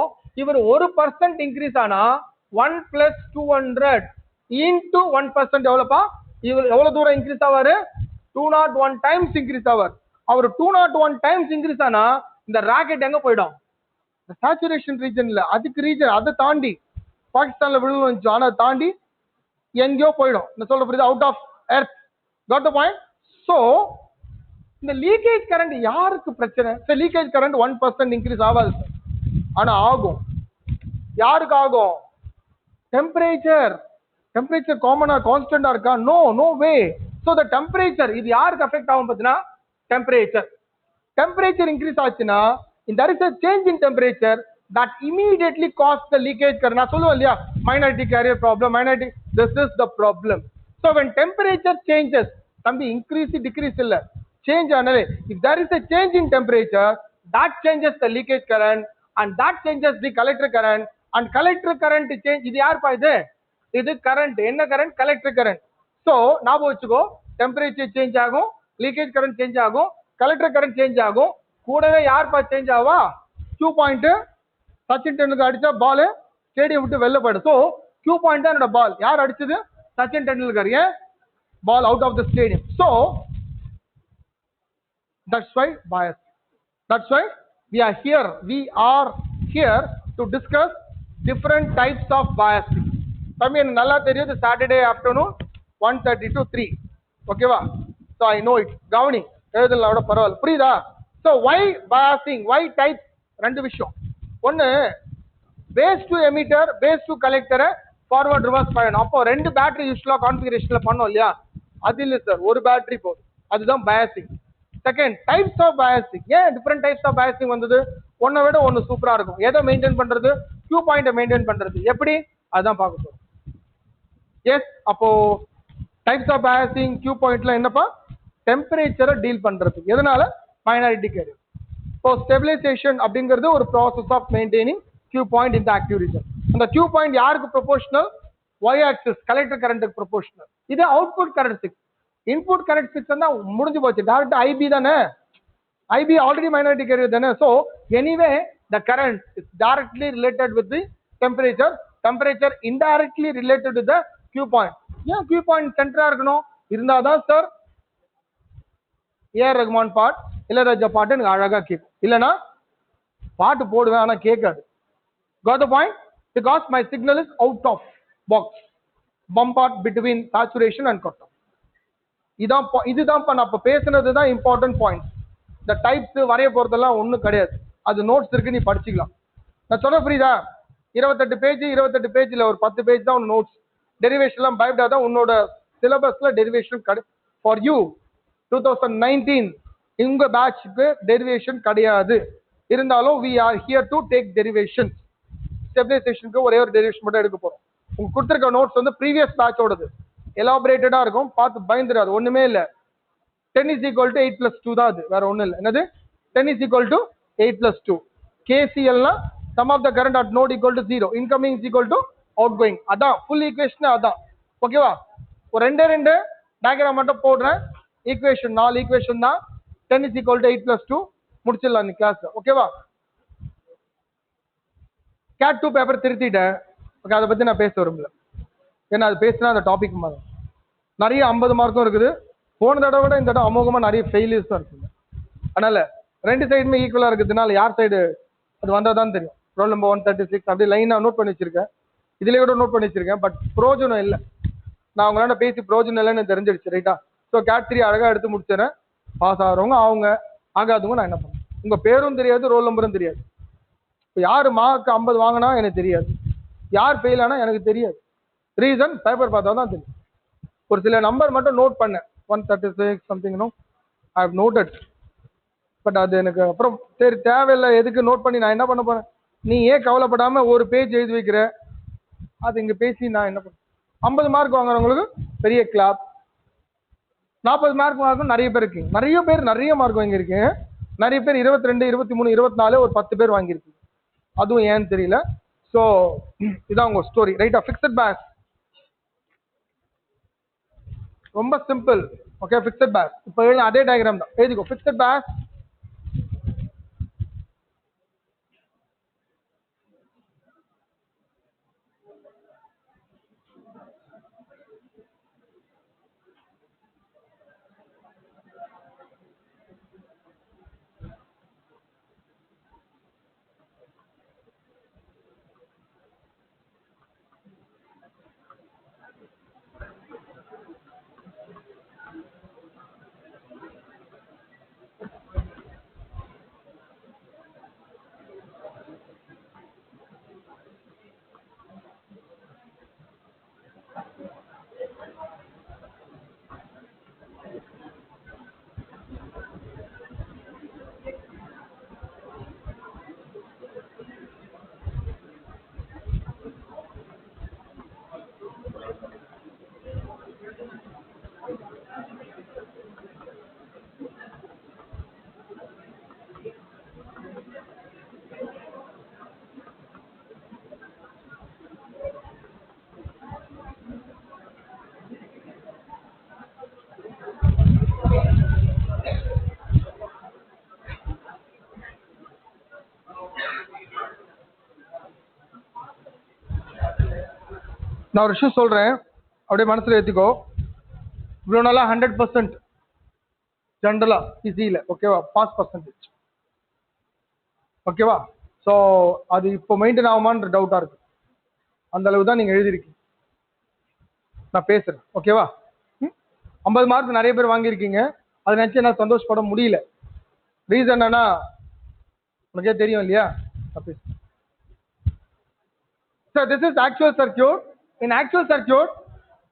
இவர் 1% இன்க்ரீஸ் ஆனா 1 பிளஸ் 200 இன்டூ 1% எவ்வளவுப்பா? இவர் எவ்வளவு தூரம் இன்க்ரீஸ் ஆவாரு? 201 டைம்ஸ் இன்க்ரீஸ் ஆவார். அவர் 201 டைம்ஸ் இன்க்ரீஸ் ஆனா இந்த ராக்கெட் எங்க போயிடும்? சேச்சுரேஷன் ரீஜன்ல, அதுக்கு ரீஜன் அதை தாண்டி பாகிஸ்தான்ல விழுந்து, ஆனா தாண்டி எங்கேயோ போயிடும். நான் சொல்ற புரியுது? Out of earth. Got the point? So இந்த லீக்கேஜ் கரண்ட் யாருக்கு பிரச்சனை? சார் லீக்கேஜ் கரண்ட் 1% இன்க்ரீஸ் ஆகாது சார், ஆனா ஆகும். யாருக்கு ஆகும்? டெம்பரேச்சர். டெம்பரேச்சர் காமனா கான்ஸ்டன்டா இருக்கா? No way. So the temperature, இது யாருக்கு அஃபெக்ட் ஆகும் பார்த்தீங்கன்னா டெம்பரேச்சர். டெம்பரேச்சர் இன்க்ரீஸ் ஆச்சுன்னா there is a change in temperature that immediately cause the leakage current. நான் சொல்லுவேன் இல்லையா, minority carrier problem, minority, this is the problem. So when temperature changes, தம்பி increase decrease இல்ல, change ஆனாலே, if there is a change in temperature, that changes the leakage current and that changes the collector current, and collector current change. இது யாருப்பா? இது current. என்ன current? collector current. So ஞாபகம் வச்சுக்கோ, temperature change ஆகும், leakage current change ஆகும், collector current change ஆகும். கூடவே யார்ப்பா சேஞ்ச் ஆவா? Q point. சச்சின் டெண்டுல்கர் அடிச்சா பால் ஸ்டேடியம் விட்டு வெளில போயிடும். ஸோ Q பாயிண்ட் தான் என்னோட பால். யார் அடிச்சது? சச்சின் டெண்டுல்கர். ஏன்? Ball out of the stadium. So that's why bias. That's why we are here to discuss different types of biasing. தம்பி எனக்கு நல்லா தெரியுது, சாட்டர்டே ஆஃப்டர்நூன் 1:30 to 3. ஓகேவா? So I know it. கவனி, எழுதலாம் விட பரவாயில்ல. புரியுதா? So why biasing? Why type? ரெண்டு விஷயம். ஒன்னு base to emitter, base to கலெக்டரை ஃபார்வர்ட் ரிவர்ஸ் பண்ணணும். அப்போ ரெண்டு பேட்டரி யூஸ்வலா கான்ஃபிகரேஷன்ல பண்ணோம் இல்லையா, அது இல்லை சார், ஒரு பேட்டரி போதும். அதுதான் biasing. Second, types of biasing. ஏன் டிஃப்ரெண்ட் டைப்ஸ் ஆஃப் பயாசிங் வந்தது? ஒன்னை விட ஒன்று சூப்பரா இருக்கும். எதை மெயின்டைன் பண்றது? Q பாயிண்ட்டை மெயின்டைன் பண்றது எப்படி, அதுதான் பார்க்க போறோம். எஸ், அப்போ டைப்ஸ் ஆஃப் பயாசிங் Q பாயிண்ட்ல என்னப்பா? டெம்பரேச்சரை டீல் பண்றது. எதனால? minority carrier. So stabilization அப்படிங்கிறது ஒரு process of maintaining Q point in the active region. அந்த Q point யாருக்கு proportional? Y axis collector current க்கு proportional. இது output characteristic. Input characteristic தான் முடிஞ்சு போச்சு. direct IB தானே, IB already minority carrier தானே. So anyway the current is directly related with the temperature, temperature indirectly related to the Q point. ஏன் Q point சென்டரா இருக்கணும்? இருந்தாதான் சார் ஏஆர் ரஹ்மான் பாட், இளையராஜா பாட்டு எனக்கு அழகா கேட்கும். இல்லைன்னா பாட்டு போடுவேன் ஆனா கேட்காது. Got the point? Because my signal is out of box, bombard between saturation and cut off. இதுதான் நான் இப்ப பேசுனது தான் இம்பார்ட்டன்ட் பாயிண்ட். இந்த டைப்ஸ் வரைய போறதெல்லாம் ஒண்ணும் கிடையாது. அது நோட்ஸ் இருக்கு, நீ படிச்சுக்கலாம். நான் சொல்ல புரியுதா? 28 பேஜ்ல ஒரு 10 பேஜ் தான் உன் நோட்ஸ். டெரிவேஷன்லாம் பயப்படாத, உன்னோட சிலபஸ்ல டெரிவேஷன் ஃபார் யூ 2019 உங்க பேட்ச்க்கு டெரிவேஷன் கிடையாது. இருந்தாலும் we are here to take derivation. ஸ்டெபிலைசேஷனுக்கு ஒரே ஒரு டெரிவேஷன் மட்டும் எடுக்க போறோம். உங்களுக்கு கொடுத்துருக்க நோட்ஸ் வந்து ப்ரீவியஸ் பேட்சோடது, எலாபரேட்டடா இருக்கும், பார்த்து பயந்துடாது. ஒண்ணுமே இல்லை. 10 is equal to 8 plus 2 தான், அது வேற ஒண்ணும் இல்லை. என்னது 10 is equal to 8 plus 2. KCLனா sum of the current at node equal to 0, incoming is equal to outgoing. அதான் ஃபுல் ஈக்குவேஷன் அதான். ஓகேவா? ஒரு ரெண்டு டயக்ராம் மட்டும் போடுறேன். ஈக்குவேஷன் 4 ஈக்குவேஷன் தான். 10 is equal to 8 plus 2 முடிச்சிடலாம் இந்த கிளாஸ்ல. ஓகேவா? Gate 2 paper திருத்திட்டேன். ஓகே, அதை பத்தி நான் பேச விரும்பல. ஏன்னா அது பேசினா அந்த டாபிக் மாதிரி நிறைய 50 மார்க்கும் இருக்குது. போன தடவை விட இந்த தடவை அமோகமா நிறைய ஃபெயிலியர்ஸ் தான் இருக்குங்க. அதனால ரெண்டு சைடுமே ஈக்குவலா இருக்கிறதுனால யார் சைடு அது வந்தாதான் தெரியும். ரோல் நம்பர் 136 அப்படி லைனா நோட் பண்ணி வச்சிருக்கேன். இதுல கூட நோட் பண்ணி வச்சிருக்கேன். பட் பிரோஜனம் இல்லை. நான் உங்களால பேசி பிரோஜனம் இல்லைன்னு தெரிஞ்சிடுச்சு. ரைட்டா? ஸோ கேட் 3 அழகா எடுத்து முடிச்சிடறேன். பாஸ் ஆகிறவங்க அவங்க, ஆகாதவங்க நான் என்ன பண்ணுவேன். உங்க பேரும் தெரியாது, ரோல் நம்பரும் தெரியாது. இப்போ யார் மார்க் 50 வாங்கினா எனக்கு தெரியாது, யார் ஃபெயில் ஆனா எனக்கு தெரியாது. ரீசன் பேப்பர் பார்த்தா தான் தெரியும். ஒரு சில நம்பர் மட்டும் நோட் பண்ணேன். 136 something no I have noted. But அது எனக்கு அப்புறம் சரி தேவையில்லை, எதுக்கு நோட் பண்ணி நான் என்ன பண்ண போறேன். நீ ஏன் கவலைப்படாம ஒரு பேஜ் எழுதி வைக்கிற, அது இங்க பேசி நான் என்ன பண்ணேன். 50 மார்க் வாங்குறவங்களுக்கு பெரிய கிளாப். 40 மார்க் வாங்க நிறைய பேர் இருக்கீங்க. நிறைய பேர் நிறைய மார்க் வாங்கியிருக்கீங்க. நிறைய பேர் 22, 23, 24 ஒரு 10 பேர் வாங்கியிருக்கீங்க. அதுவும் ஏன்னு தெரியல. ஸோ இதான் உங்க ஸ்டோரி. ரைட்டா? ஃபிக்ஸட் பேஸ் ரொம்ப சிம்பிள். ஓகே, ஃபிக்ஸட் பேஸ் இப்போ அதே டயக்ராம் தான் எழுதிக்கோ. ஃபிக்ஸட் பேஸ் நான் ஒரு விஷயம் சொல்றேன், அப்படியே மனசுல ஏத்திக்கோ. இவ்வளோ நாளா 100% ஜென்ரலா பிசியில் ஓகேவா, பாஸ் பர்சன்டேஜ் ஓகேவா. ஸோ அது இப்போ மெயின்டைன் ஆகுமான்ற டவுட்டா இருக்கு. அந்த அளவு தான் நீங்க எழுதிருக்கீங்க. நான் பேசுறேன் ஓகேவா. 50 மார்க் நிறைய பேர் வாங்கியிருக்கீங்க. அதை நினைச்சு என்னால் சந்தோஷப்பட முடியல. ரீசன் என்னன்னா உனக்கே தெரியும் இல்லையா. So this is actual circuit. In actual circuit,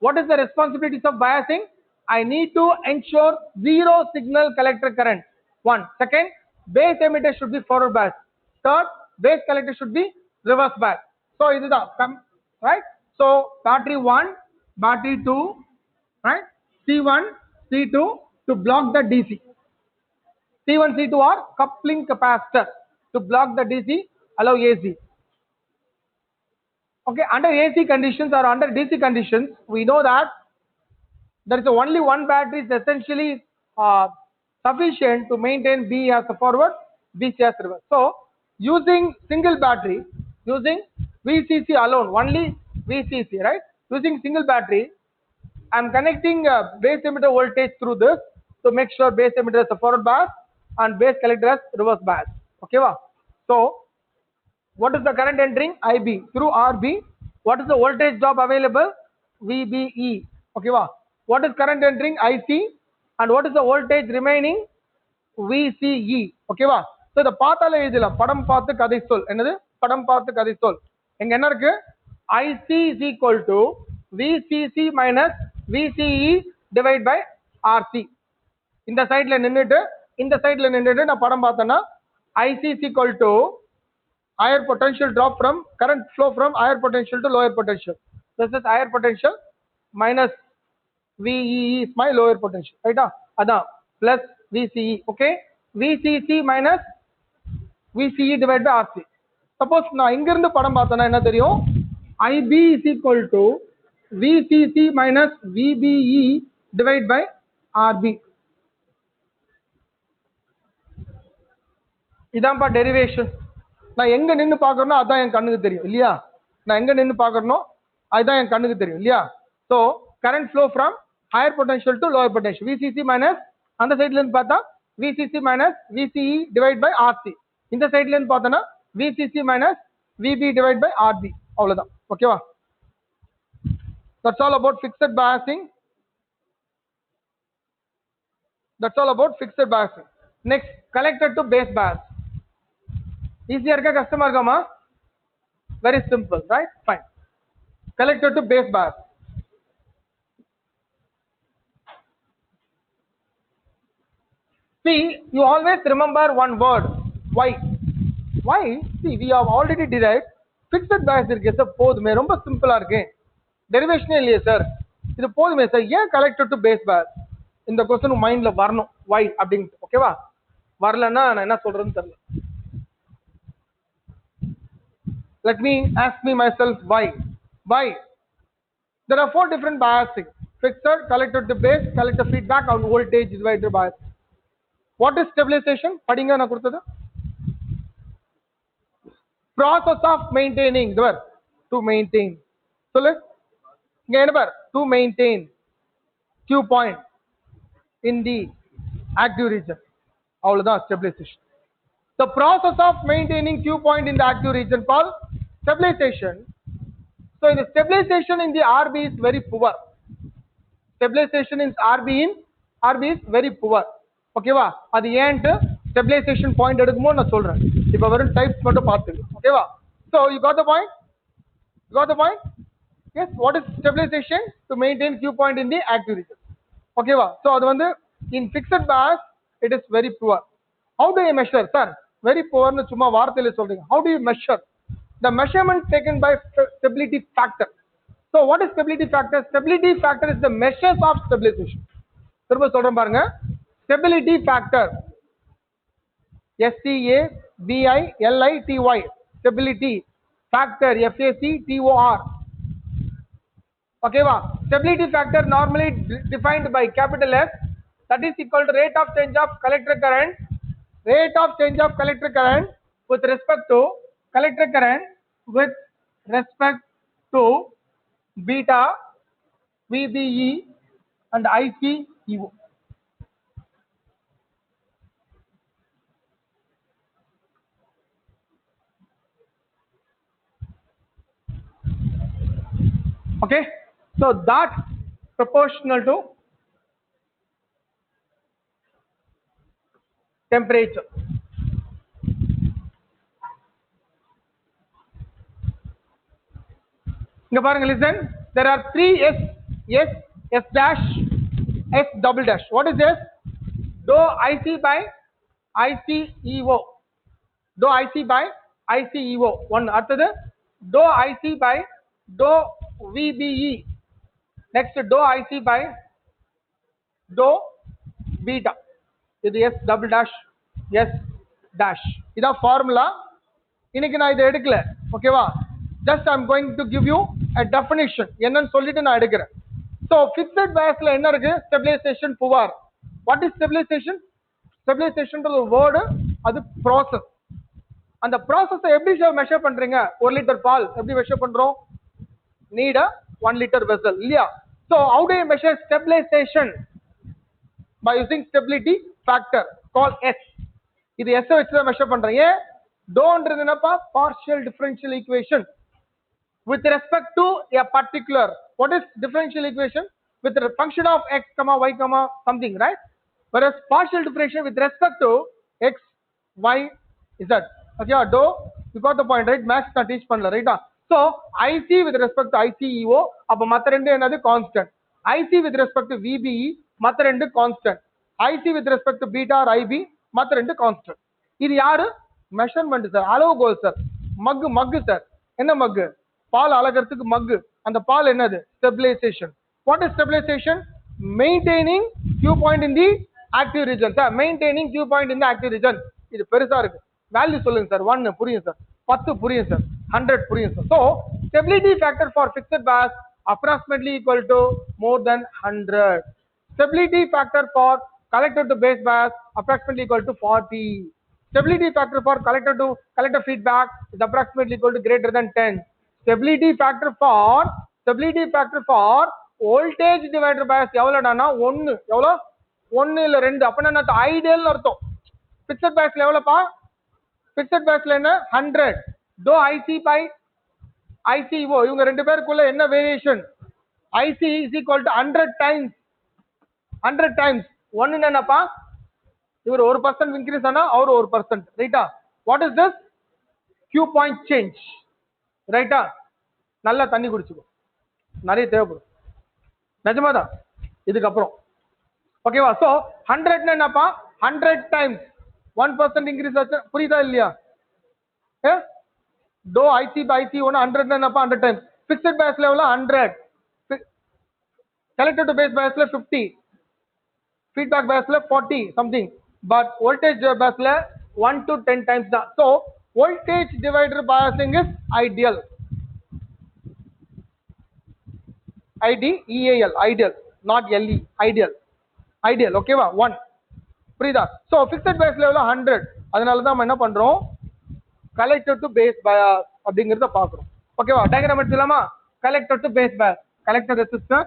what is the responsibilities of biasing? I need to ensure zero signal collector current. One. Second, base emitter should be forward bias. Third, base collector should be reverse bias. So this is the right. So battery 1, battery 2, right? C1, C2 to block the DC. C1, C2 are coupling capacitor to block the DC, allow AC. Okay, under AC conditions or under DC conditions, we know that there is only one battery is essentially sufficient to maintain B as a forward, BC as reverse. So, using single battery, using VCC alone, only VCC, right? Using single battery, I am connecting base emitter voltage through this to make sure base emitter is a forward bias and base collector as reverse bias. Okay, wow. So, what is the current entering? IB through RB. What is the voltage drop available? VBE. Okay, wow. What is current entering? IC. And what is the voltage remaining? VCE. Okay, wow. So இத பார்த்தாலே எழுதலாம், படம் பார்த்து கதை சொல். என்னது? படம் பார்த்து கதை சொல். எங்க என்ன இருக்கு? IC is equal to VCC minus VCE divided by RC. இந்த சைடுல நின்னுட்டு நான் படம் பார்த்தேன்னா IC is equal to higher potential drop from current flow from higher potential to lower potential. This is higher potential minus VEE is my lower potential. Right? Adha plus VCE. Okay? VCC minus VCE divided by RC. Suppose நான் இங்க இருந்து படம் பார்த்தேன்னா என்ன தெரியும்? IB is equal to VCC minus VBE divided by RB. இதான்ப்பா derivation. நான் எங்க நின்னு பார்க்கறனோ அதான் என் கண்ணுக்கு தெரியும் இல்லையா? நான் எங்க நின்னு பார்க்கறனோ அதுதான் என் கண்ணுக்கு தெரியும் இல்லையா? So current flow from higher potential to lower potential. VCC minus அந்த சைடுல இருந்து பார்த்தா VCC minus VCE divided by RC. இந்த சைடுல இருந்து பார்த்தனா VCC minus VB divided by RB. அவ்வளவுதான். ஓகேவா? That's all about fixed biasing. That's all about fixed biasing. Next, collector to base bias. Easy இருக்கா கஷ்டமா இருக்காமா? Very simple, right? Fine. Collector to base bias. See, you always remember one word, why. Why? See, we have already derived fixed bias இருக்கு sir. போதுமே, ரொம்ப சிம்பிளா இருக்கு. டெரிவேஷனே இல்லையே sir. இது போதுமே சார். ஏன் collector to base bias? இந்த क्वेश्चन மைண்ட்ல வரணும். why அப்படினு. ஓகேவா? வரலன்னா நான் என்ன சொல்றேன்னு தெரியல. Let me ask me myself why. Why? There are 4 different biasing: fixed, collector to base, collector feedback, and voltage divider bias. What is stabilization? படிங்க நான் கொடுத்தது. Process of maintaining, to maintain. சொல்லு. இங்க என்ன பார்? To maintain Q point in the active region. அவ்வளவுதான் stabilization. The process of maintaining Q point in the active region called stabilization. So the stabilization in the RB is very poor. Stabilization in RB is very poor. ஓகேவா? அது ஏன்ட்டு stabilization point எடுக்கும்போது நான் சொல்றேன். இப்போ வெறும் types மட்டும் பார்த்துக்கலாம். ஓகேவா? So you got the point? You got the point? Yes. What is stabilization? To maintain Q point in the active region. ஓகேவா? So அது வந்து in fixed bias it is very poor. How do you measure, sir? Very poor னு சும்மா வார்த்தையில சொல்றீங்க. How do you measure? The measurement taken by stability factor. So what is stability factor? Stability factor is the measures of stabilization. திரும்ப சொல்றேன் பாருங்க. Stability factor, STABILITY, stability factor, FACTOR. Okay, stability factor normally defined by capital S, that is equal to rate of change of collector current, with respect to collector current with respect to beta, VBE and ICEO. Okay, so that proportional to temperature. Listen, there are 3 S, S dash, S double dash. What is this? Dou IC by ICEO. Dou IC by ICEO. One after the dou IC by dou VBE. Next dou IC by dou beta. This is S double dash, S dash. This is formula. இன்னைக்கு நான் இதை எடுக்கல. ஓகேவா? Just I'm going to give you a definition. என்னன்னு சொல்லிட்டு நான் எடுக்கிறேன். So fixed biasல என்ன இருக்கு? Stabilization poor. What is stabilization? Stabilization ன்ற ஒரு word, அது process. அந்த process எப்படி measure பண்றீங்க? 1 liter பால் எப்படி measure பண்றோம்? Need a 1 liter vessel இல்லையா? So how do you measure stabilization? By using stability factor called S. இது S வச்சு தான் measure பண்றேன். ஏன்? டோன்றது என்னப்பா? Partial differential equation with respect to a particular. What is differential equation? With the function of x comma y comma something, right? Whereas partial differential with respect to x, y Z. Okay, do you got the point, right? Max நான் teach பண்ணல, right? So IC with respect to ICEO, அப்ப மத்த ரெண்டு என்னது constant. IC with respect to VBE, மத்த ரெண்டு constant. IC with respect to beta or IB, மத்த ரெண்டு constant. இது யாரு? மெஷர்மெண்ட் சார், அளவுகோல் சார். மக்கு சார், என்ன மக்கு? பால் அளக்கிறதுக்கு மக்கு. அந்த பால் என்னது? Stabilisation. What is stabilisation? Maintaining Q point in the active region sir. Maintaining Q point in the active region. இது பெருசா இருக்கு. வேல்யூ சொல்லுங்க சார். 1 புரியும் சார், 10 புரியும் சார், 100 புரியும் sir. So stability factor for fixed bass approximately equal to more than 100. Stability factor for collector to base bass approximately equal to 40. Stability factor for collector to collector feedback is approximately equal to greater than 10. Stability factor for voltage divider bias எவ்வளவுடானா 1. எவ்வளவு? 1 இல்ல 2. அப்ப என்ன ideal அர்த்தம். fixed bias எவ்வளவுப்பா? fixed bias என்ன? 100. do IC by ICO இவங்க ரெண்டு பேருக்குள்ள என்ன variation? IC is equal to 100 times. 100 times 1 என்னப்பா? இவர் 1% இன்க்ரீஸ் ஆனா அவர் 1%, ரைட்டா? What is this? Q point change, ரைட்டா? நல்லா தண்ணி குடிச்சுக்கோ, நிறைய தேவைப்படும், நிஜமாதான். இதுக்கப்புறம் ஓகேவா? சோ 100 என்னப்பா? 100 times 1% இன்க்ரீஸ் ஆச்சு, புரியுதா இல்லையா? டோ ஐசி பை ஐசி 100 என்னப்பா? 100 times. ஃபிக்ஸட் பேஸ் லெவல்ல 100, கலெக்டர் டு பேஸ் பேஸ்ல 50, ஃபீட்பேக் பேஸ்ல 40 சம்திங், பட் வோல்டேஜ் பேஸ்ல 1 to 10 times தான். So voltage divider biasing is ideal. IDEAL, ideal, not LE, ideal. ஓகேவா? 1 புரியுதா? So fixed base level 100, அதனால தான் நம்ம என்ன பண்றோம்? கலெக்டர் டு பேஸ் பயாஸ் அப்படிங்கறத பாக்குறோம். ஓகேவா? டயகிராம் எடுத்துலாமா? Collector to base bias, collector resistor,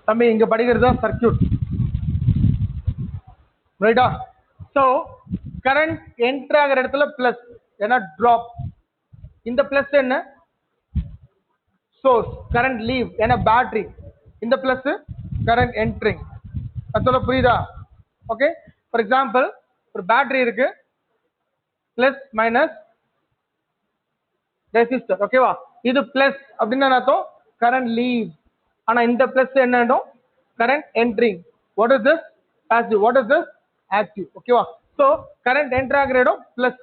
தம்பி இங்க படிக்கிறது சர்க்யூட், ரைட்டா? சோ கரண்ட் என்டர் ஆகிற இடத்துல பிளஸ், ஏன்னா டிராப். இந்த பிளஸ் என்ன? சோர்ஸ். கரண்ட் லீவ், ஏன்னா பேட்டரி. இந்த பிளஸ் கரண்ட் என்ட்ரிங். அது சொல்ல புரியுதா? ஓகே. ஃபார் எக்ஸாம்பிள் ஒரு பேட்டரி இருக்கு, பிளஸ் மைனஸ் ரெசிஸ்டர், ஓகேவா? இது பிளஸ் அப்படின்னா அர்த்தம் கரண்ட் லீவ். ஆனா இந்த பிளஸ் என்ன? Current entering. What is this? Passive. What is this? Active. ஓகேவா? சோ கரண்ட் என்டர் ஆகிற இடம் பிளஸ்,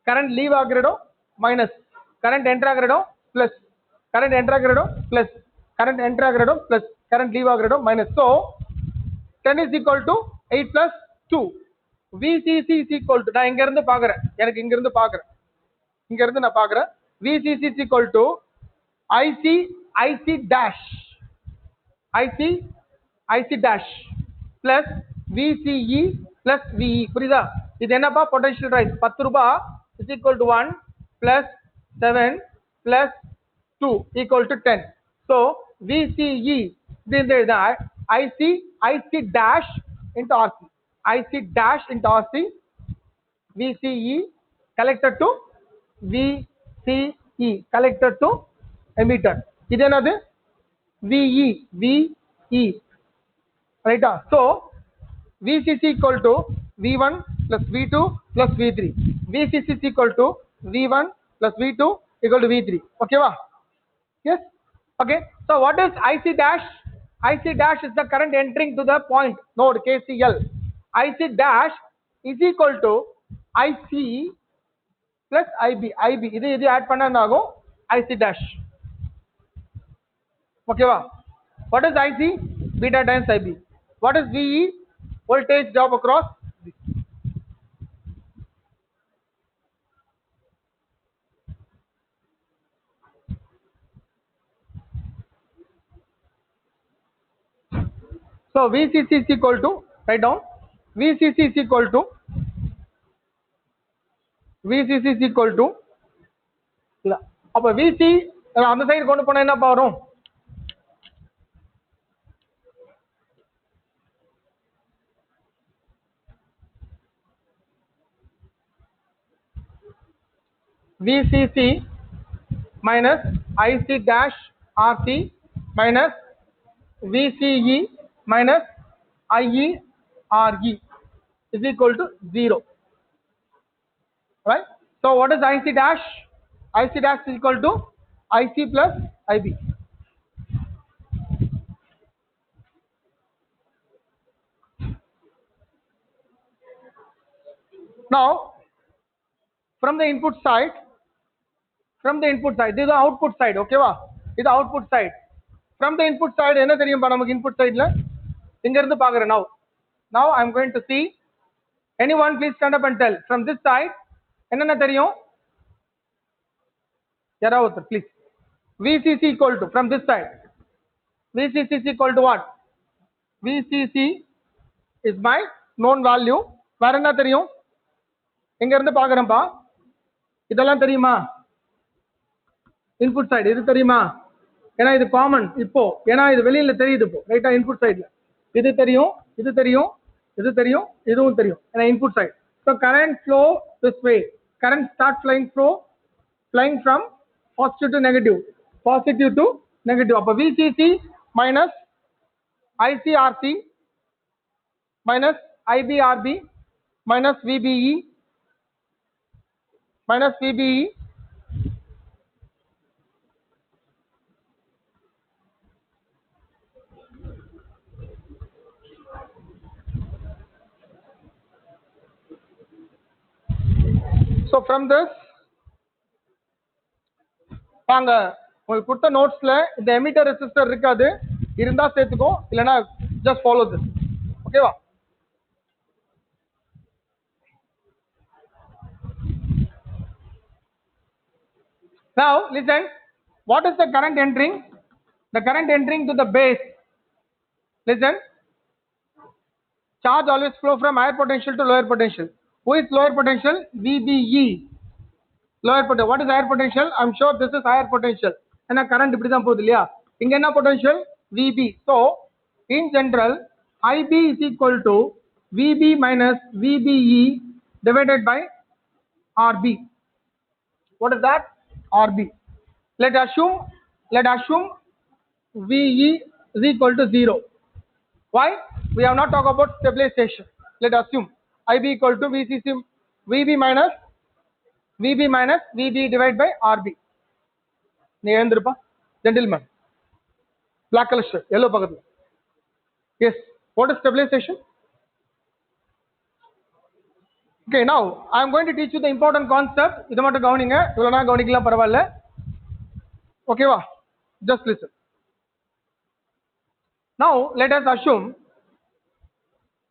கரண்ட் லீவ் ஆகிற இடம் மைனஸ், கரண்ட் என்டர் ஆகிற இடம் பிளஸ், கரண்ட் என்டர் ஆகிற இடம் பிளஸ், கரண்ட் என்டர் ஆகிற இடம் பிளஸ், கரண்ட் லீவ் ஆகிற இடம் minus. So 10 is equal to 8 plus 2. VCC is equal to, நான் இங்க இருந்து பாக்குறேன், எனக்கு இங்க இருந்து பாக்குறேன், இங்க இருந்து நான் பாக்குறேன். VCC is equal to IC dash, IC dash plus VCE plus VE. புரியுதா? இது என்னப்பா? Potential rice. 10 ரூபாய் is equal to 1 plus 7 plus 2 equal to 10. So VCE இது IC dash into RC, IC dash into RC, VCE collector to VCE collector to emitter. இது என்னது? VE, right? So VCC equal to V1 plus V2 plus V3. VCC is equal to V1 plus V2 equal to V3. Okay, va? Yes. Okay. So what is IC dash? IC dash is the current entering to the point node KCL. IC dash is equal to IC plus IB. IB இது add பண்ணா என்ன ஆகும்? IC dash. Okay, va? What is IC? Beta times IB. What is VE? Voltage drop across. So VCC is equal to, write down, VCC is equal to இல்ல அப்ப VC அந்த side கொண்டு போனா என்ன வரும்? VCC minus IC dash RC minus VCE minus IE RE is equal to 0. Right? So what is IC dash? IC dash is equal to IC plus IB. Now from the input side, this is the output side. Okay, va? This is the output side. From the input side, என்ன தெரியும்பா நமக்கு input sideல இங்க இருந்து பாக்குறேன். Now I am going to see. Anyone please stand up and tell. From this side, என்னென்ன தெரியும்? யாராவது please. VCC equal to, from this side, VCC is equal to what? VCC is my known value. வேற என்ன தெரியும்? இங்க இருந்து பாக்குறேன்பா. இதெல்லாம் தெரியுமா? இன்புட் சைடு இது தெரியுமா? ஏன்னா இது காமன் இப்போ, ஏன்னா இது வெளியில தெரியுது இப்போ, ரைட்டா? இன்புட் சைடுல இது தெரியும், இது தெரியும், இது தெரியும், இதுவும் தெரியும், ஏன்னா input side. So current flow this way, current start flying from positive to negative, positive to negative. அப்போ VCC minus ICRC minus IBRB minus VBE minus VBE so from this வாங்க உங்களுக்கு கொடுத்த நோட்ஸ்ல இந்த எமிட்டர் ரெசிஸ்டர் இருக்காது, இருந்தா சேர்த்துக்கோ, இல்லனா just follow this. ஓகேவா? Now listen, what is the current entering? The current entering to the base. Listen, charge always flow from higher potential to lower potential. Who is lower potential? VBE. Lower potential. What is higher potential? I'm sure this is higher potential. And a current இப்படி தான் போகுது இல்லையா? இங்க என்ன potential? VB. So in general, IB is equal to VB minus VBE divided by RB. What is that? RB. Let assume VE is equal to 0. Why? We have not talked about stabilization. Let assume IB equal to VB minus VB divided by RB. Gentlemen, black color shirt, yellow pakadhu. Yes. What is stabilization? Okay, now I am going to teach you the important concept. Idu mattum gavaninga, ivlana gavanikalam paravalla. Okay va? Just listen. Now let us assume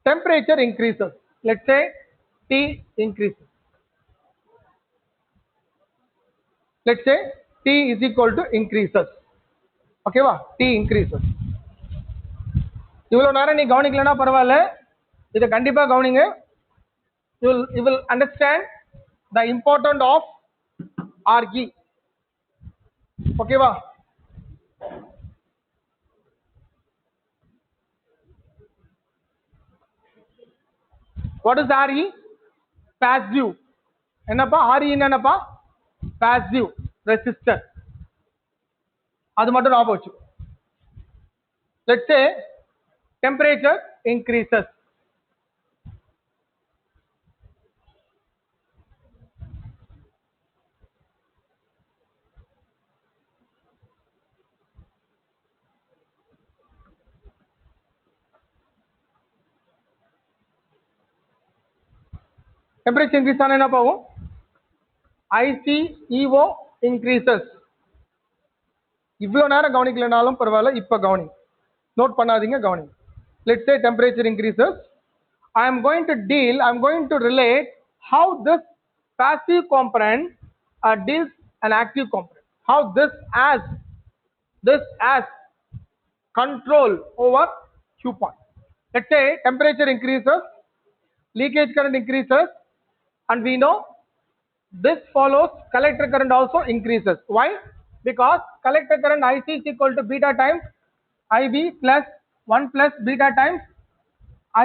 temperature increases. Let's say T increases. Let's say T is equal to increases. Okay va? T increases. இவ்வளவு நேரம் நீ கவனிக்கலனா பரவாயில்ல, இதை கண்டிப்பா கவனிங்க. You will understand the importance of RE. Okay va? What is RE? Passive. என்னப்பா RE என்னப்பா? Passive resistor. அது மட்டும் ஞாபகம் வச்சுக்கோ. Let's say temperature increases. Temperature increase ஆனா என்ன போகும்? ICEO increases. இவ்வளவு நேரம் கவனிக்கலனாலும் பரவாயில்ல, இப்ப கவனி, நோட் பண்ணாதீங்க, கவனி. Let's say temperature increases. I am going to relate how this passive component deals an active component. How this has control over Q point. Let's say temperature increases, leakage current increases, and we know this follows collector current also increases. Why? Because collector current IC is equal to beta times IB plus 1 plus beta times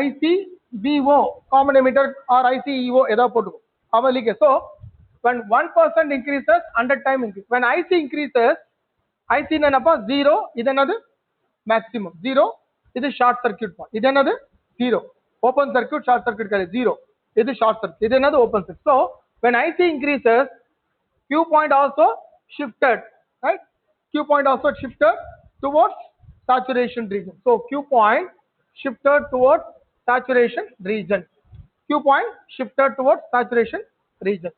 ICBO, common emitter, or ICEO, either put our leakage. So when 1% increases, 100 time increase. When IC increases, IC is 0, is another maximum. 0 is a short circuit point. Is another 0. Open circuit, short circuit 0. Is a short circuit. Is another open circuit. So when IC increases, Q point also shifted, right? Q point also shifted towards saturation region. So Q point shifted towards saturation region. Q point shifted towards saturation region.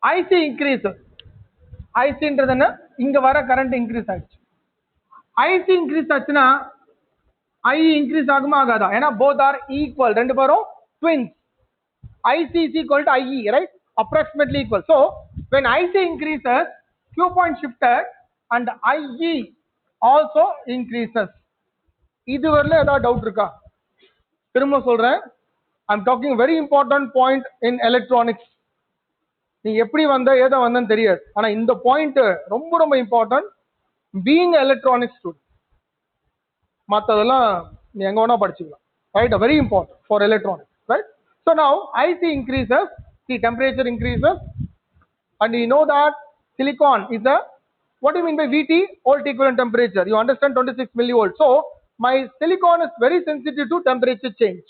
IC increases. IC என்றதுன்னா இங்க வர current increase ஆயிடுச்சு. IC increase ஆச்சுன்னா IE increase ஆகுமா ஆகாதா? ஏன்னா both are equal, ரெண்டு பேரும் twins. IC is equal to IE, right? Approximately equal. So when IC increases, Q point shifted and IE also increases. இது வரல ஏதாவது டவுட் இருக்கா? திரும்ப சொல்றேன், I'm talking very important point in electronics. நீ எப்படி வந்த ஏதோ வந்தன்னு தெரியாது, ஆனா இந்த பாயிண்ட் ரொம்ப ரொம்ப இம்பார்ட்டன்ட். பீயிங் எலக்ட்ரானிக்ஸ் ஸ்டூடெண்ட், மற்றதெல்லாம் நீ எங்க வேணா படிச்சுக்கலாம், right? Very important for electronics, right? So now IC increases, the temperature increases, and you know that silicon is a, what do you mean by VT? Volt equivalent temperature. You understand 26 millivolts. So my silicon is very sensitive to temperature change,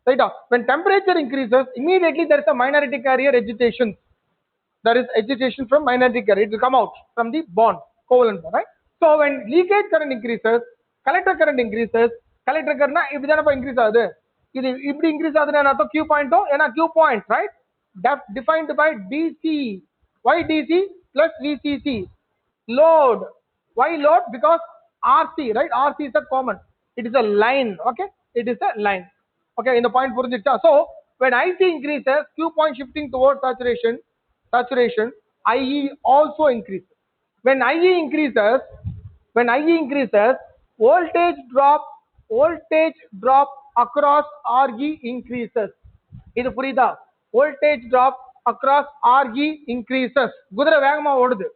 right? When temperature increases, immediately there is a minority carrier agitation. There is agitation from minority carrier. It will come out from the bond, covalent bond, right? So when leakage current increases, collector current increases. Collector current இப்படி தானே increase ஆகுது. இது இப்படி increase ஆகுதுன்னா என்ன அர்த்தம்? Q point, ஏன்னா Q point, right, defined by DC. Why DC? Plus VCC. Load. Why load? Because RC, right? RC is a common. It is a line. Okay, it is a line. Okay, in the point புரிஞ்சிச்சா? So when IC increases, Q point shifting towards saturation, IE also increases. When IE increases, voltage drop across RE increases. இது புரியுதா? Voltage drop across RE increases. குதிரை வேகமா ஓடுது,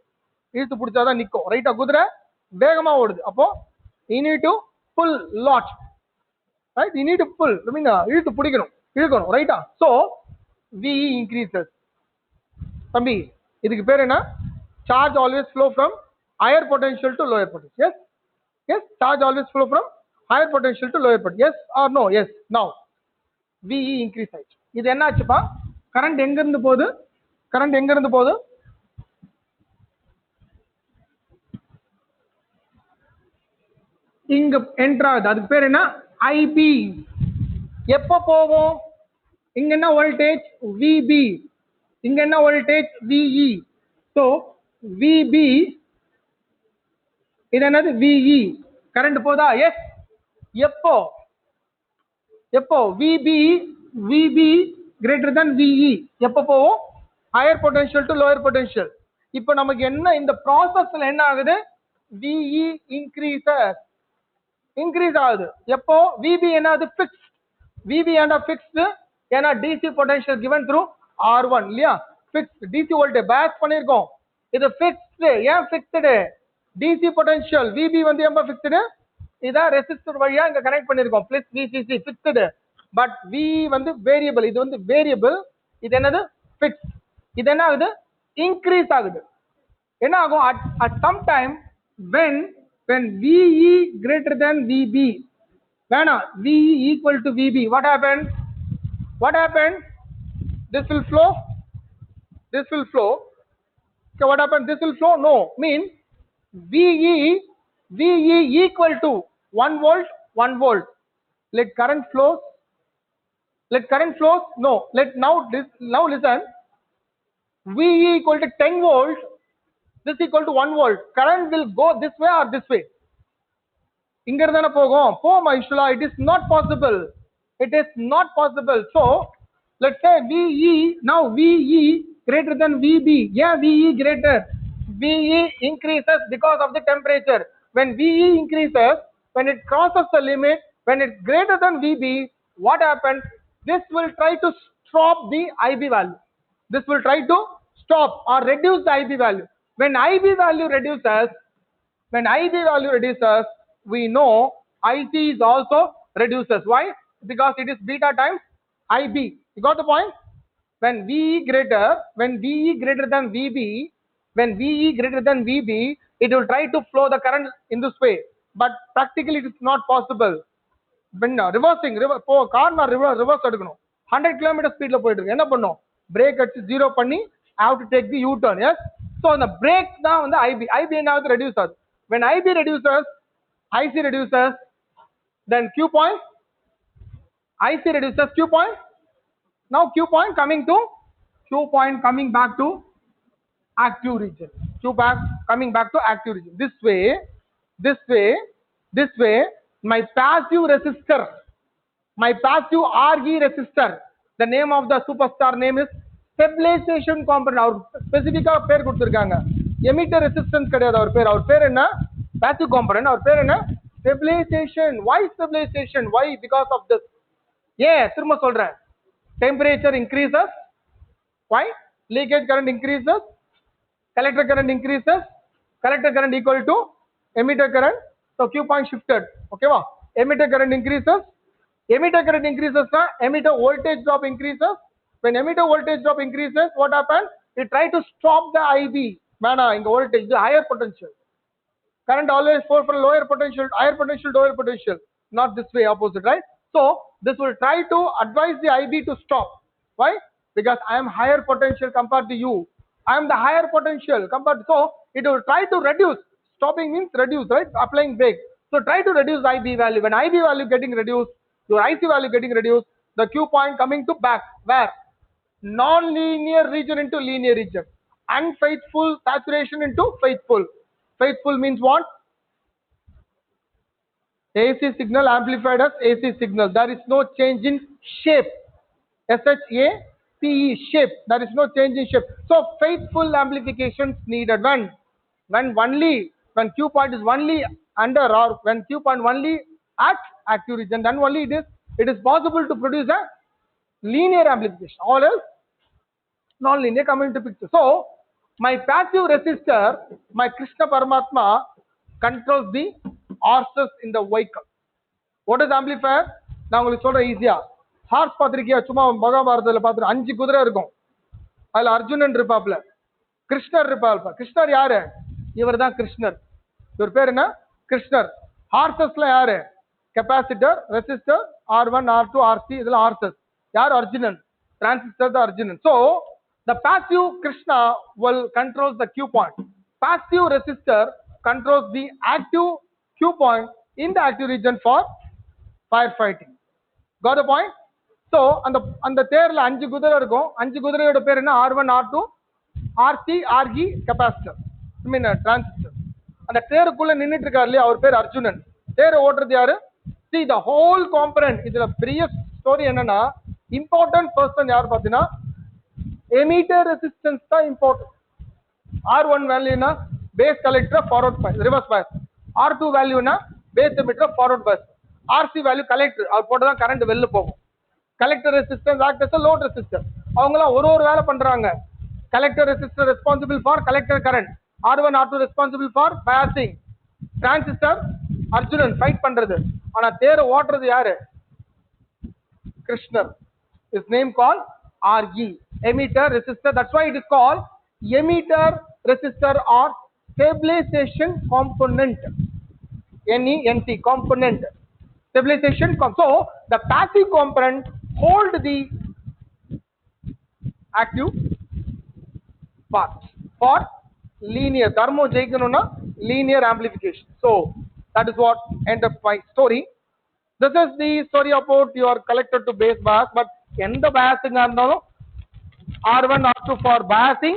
இழுத்து பிடிச்சாதான் நிக்கும், ரைட்டா? குதிரை வேகமா ஓடுது, அப்போ you need to pull lot, right? You need to pull, I mean இழுத்து பிடிக்கணும், இழுக்கணும், ரைட்டா? So VE increases. தம்பி, இதுக்கு பேர் என்ன? Charge always flow from higher potential to lower potential. Yes, yes, charge always flow from higher potential to lower potential. Yes or no? Yes. Now VE increase ஆயிடுச்சு. இது என்ன ஆச்சுப்பா? கரண்ட் எங்க இருந்து போகுது? இங்க என்டர் ஆகுது, அதுக்கு பேர் என்ன? IB. எப்ப போவோம்? இங்க என்ன வோல்டேஜ்? VB. இங்க என்ன வோல்டேஜ்? VE. So VB, இது என்னது? VE. கரண்ட் போதா? எஸ். எப்போ? VB greater than VE. எப்போ போவோம்? higher potential to lower potential. இப்போ நமக்கு என்ன இந்த ப்ராசஸ்ல என்ன ஆகுது? VE increase ஆகுது. எப்போ? VB என்னது? fixed. VB and fixed, ஏன்னா DC potential given through R1 இல்லையா? fixed DC voltage பேஸ் பண்ணிருக்கோம். இது fixed. ஏன் fixed? DC potential VB வந்து எம்ப fixed? இத ரெசிஸ்டர் வழியா இங்க கனெக்ட் பண்ணிருக்கோம், plus VCC fixed. But VE வந்து வேரியபிள், இது வந்து வேரியபிள். இது என்னது? fixed. இது என்ன ஆகுது? increase ஆகுது. என்ன ஆகும்? at some time when when VE greater than VB, VE equal to VB, what happened? What happened? This will flow. This will flow. Okay, what happened? This will flow. No, mean VE equal to 1 volt, 1 volt. Let current flows. Let current flows. No. Let now listen. VE equal to 10 volt. This equal to 1 volt. Current will go this way or this way. இங்கர்தான போகும் போமா இஷ்லா it is not possible. It is not possible. So let's say VE, now VE greater than VB. Yeah, VE greater. VE increases because of the temperature. When VE increases, when it crosses the limit, when it's greater than VB, what happens? This will try to stop the IB value. This will try to stop or reduce the IB value. When IB value reduces, we know IC is also reduces. Why? Because it is beta times IB. You got the point? When VE greater than VB, it will try to flow the current in this way. But practically it is not possible. When reversing, car na reverse எடுக்கணும் 100 km speed ல போயிட்டு இருக்கு என்ன பண்ணும் break அடிச்சு zero பண்ணி have to take the U-turn. Yes, so the brake தான் வந்து IB என்னாவது reduce ஆகுது. When IB reduces, IC reduces, then Q point, IC reduces Q point. Now Q point coming back to active region. Coming back to active region. This way, my passive resistor, my passive RE resistor, the name of the superstar name is stabilization component. Our specific பேர் கொடுத்திருக்காங்க. Emitter resistance கிடையாது அவர் பேர் என்ன passive component. அவர் பேர் என்ன stabilization. Why stabilization? Why? Because of this. திரும்ப சொல்றேன். Temperature increases. Why? Leakage current increases. Collector current increases. Collector current equal to emitter current. So Q point shifted. Okay, wow. Emitter current increases. Emitter voltage drop increases. When emitter voltage drop increases, what happens? It try to stop the IB. In voltage, the higher potential. Current always flow from lower potential, higher potential, lower potential. Not this way, opposite, right? So this will try to advise the IB to stop. Why? Because I am higher potential compared to you. I am the higher potential compared to, so it will try to reduce. Stopping means reduce, right? Applying brake. So try to reduce IB value. When IB value getting reduced, your IC value getting reduced, the Q point coming to back. Where? Non-linear region into linear region. Unfaithful saturation into faithful. Faithful means what? AC signal amplified as AC signal. There is no change in shape. SHAPE shape. There is no change in shape. So faithful amplifications needed when Q point is only under or when Q point only at active region, then only it is possible to produce a linear amplification. All else non-linear come into picture. So my passive resistor, my Krishna Paramatma, controls the horses in the vehicle. What is amplifier? நான் உங்களுக்கு சொல்றேன் ஈஸியா. Hours பாத்திரிக்கையா சும்மா மகாபாரதத்துல பார்த்து 5 குதிரை இருக்கும். அதுல அர்ஜுனன் இருப்பாப்ல, கிருஷ்ணர் இருப்பாப்ல. கிருஷ்ணர் யாரு? இவர் தான் கிருஷ்ணர். இவர் பேர் என்ன? கிருஷ்ணர். ஹார்சஸ்ல யாரு? Capacitor, resistor, R1, R2, RC, இதெல்லாம் ஹார்சஸ். யார்? அர்ஜுனன். டிரான்சிஸ்டர் தான் Arjunan. So the passive Krishna will controls the Q point. Passive resistor controls the active Q point in the active region for firefighting. Got the point? So அந்த தேர்ல 5 குதிரை இருக்கும். 5 குதிரையோட பேர் என்ன? R1, R2, RC, RE, capacitor. I mean transistor. அந்த தேருக்குள்ள நின்னுட்டு இருக்காரு இல்லையா, அவர் பேர் அர்ஜுனன். தேரை ஓட்டுறது யாரு? See the whole component. இதுல பெரிய ஸ்டோரி என்னன்னா, important person யார் பாத்தீங்கன்னா emitter resistance தான் important. R1 value na base collector forward bias, reverse bias. R2 value na base emitter forward bias. RC value collector, அது போட்டு தான் கரண்ட் வெளில போகும். collector resistance act as a load resistor. அவங்கலாம் ஒரு வேலை பண்றாங்க. collector resistor responsible for collector current. R1, R2 responsible for biasing. transistor Arjunan fight பண்றது. ஆனா தேர ஓட்டுறது யாரு? கிருஷ்ணர். His name called RE, emitter resistor. That's why it is called emitter resistor or stabilization component. NENT, component. Stabilization. So the passive component hold the active part for linear thermo jeikanuna linear amplification. So that is what end of my story. This is the story about your collector to base bias, but end the biasing andalo R1 R2 for biasing,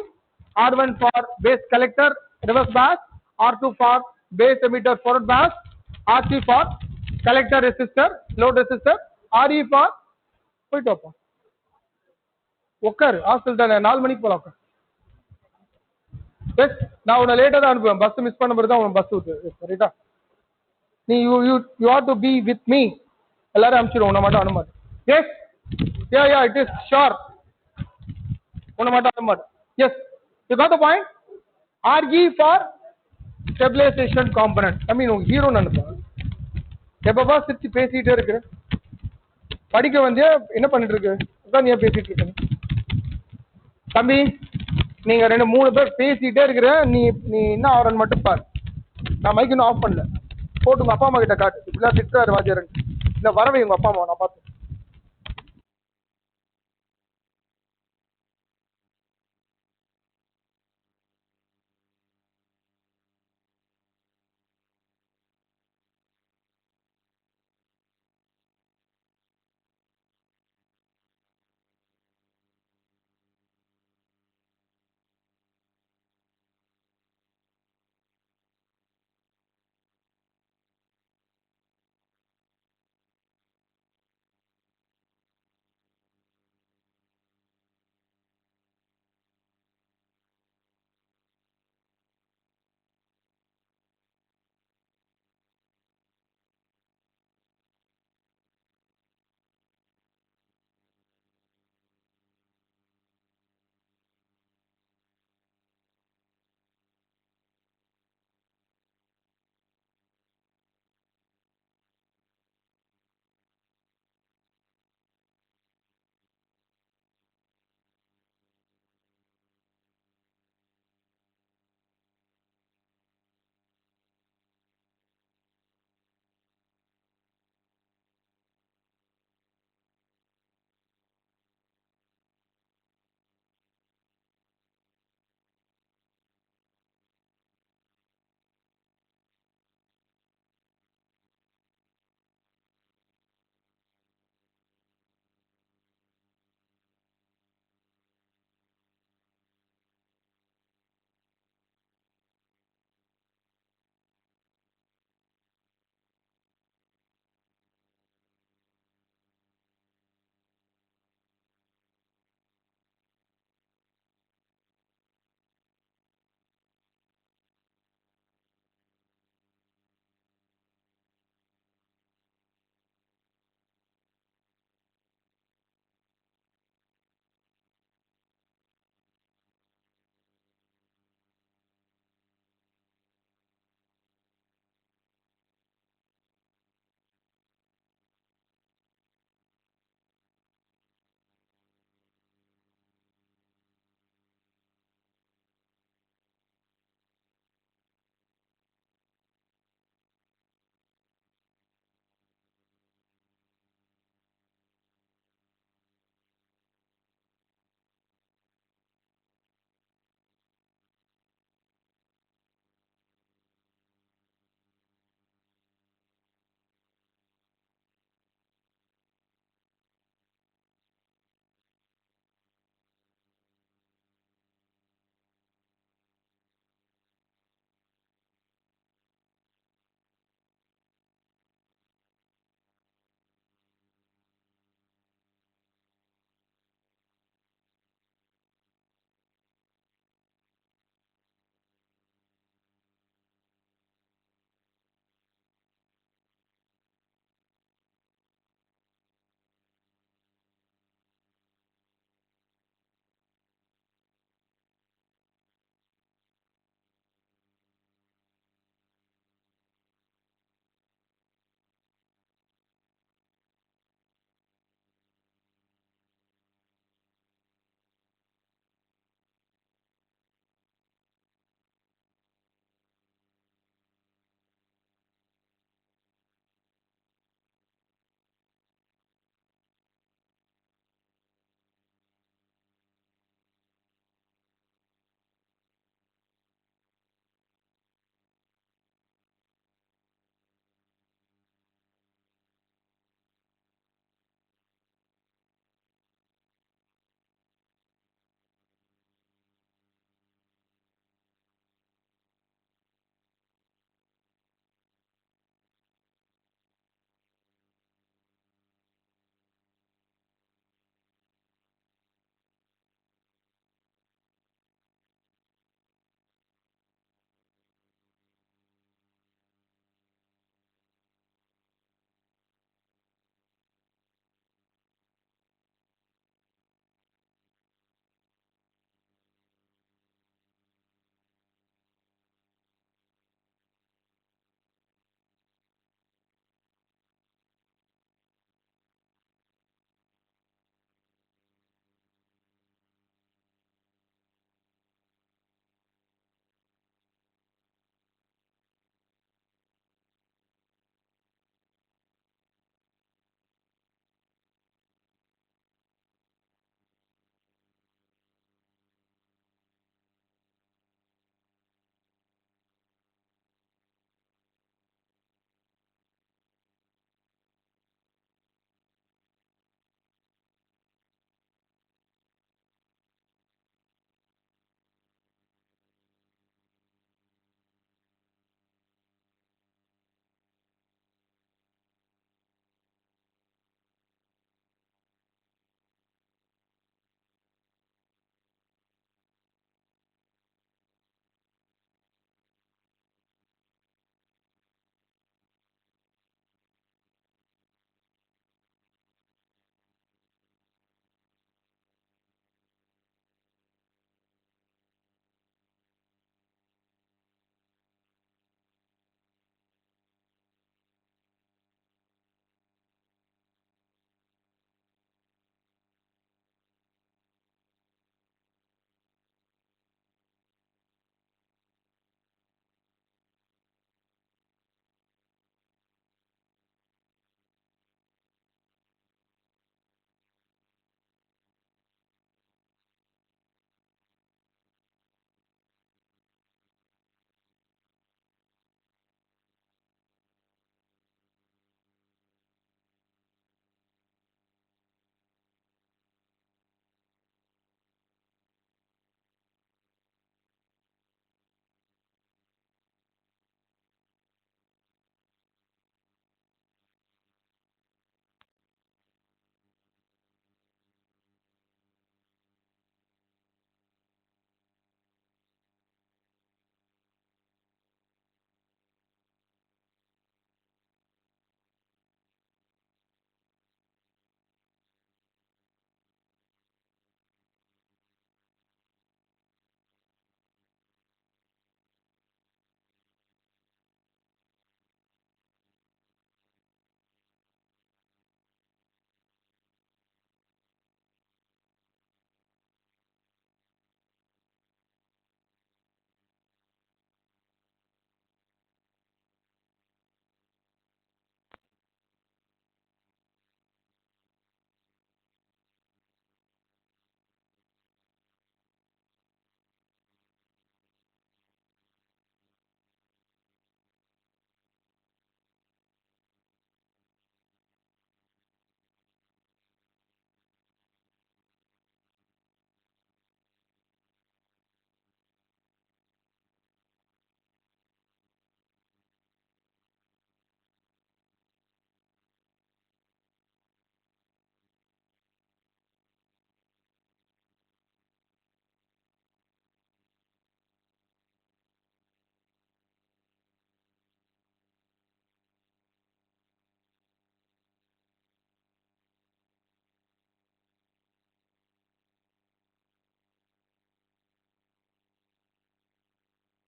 R1 for base collector reverse bias, R2 for base emitter forward bias, RC for collector resistor load resistor, RE for போயிட்டு வாப்பா உட்காரு hostel தானே 4 மணிக்கு போலாம் உட்கார். S நான் உன்னை லேட்டாக தான் அனுப்புவேன், பஸ் மிஸ் பண்ண பிறகு தான் உன் பஸ் விட்டு ரைட்டா. நீ you you you have to be with me. எல்லாரும் அனுப்பிச்சிடுவோம், உன்னை மட்டும் அனுமாட்டேன். Yes ya it is sure, உன்னை மட்டும் அனுமாட்டேன். Yes you got the point. RE for stabilization component. I mean உங்க ஹீரோன்னு அனுப்புவேன். எப்பப்பா சிரிச்சு பேசிக்கிட்டே இருக்கிற, படிக்க வந்தியா என்ன பண்ணிட்டு இருக்கு, உட்காந்து ஏன் பேசிட்டு இருக்க தம்பி? நீங்க 2-3 பேர் பேசிட்டே இருக்கிற, நீ என்ன ஆவரன்னு மட்டும் பாரு. நான் மைக் இன்னும் ஆஃப் பண்ணல, போட்டு உங்க அப்பா அம்மா கிட்ட காட்டு. இப்படிலாம் திட்டுறாரு வாத்தியாரன். இல்லை வரவே உங்க அப்பா அம்மா நான் பார்த்து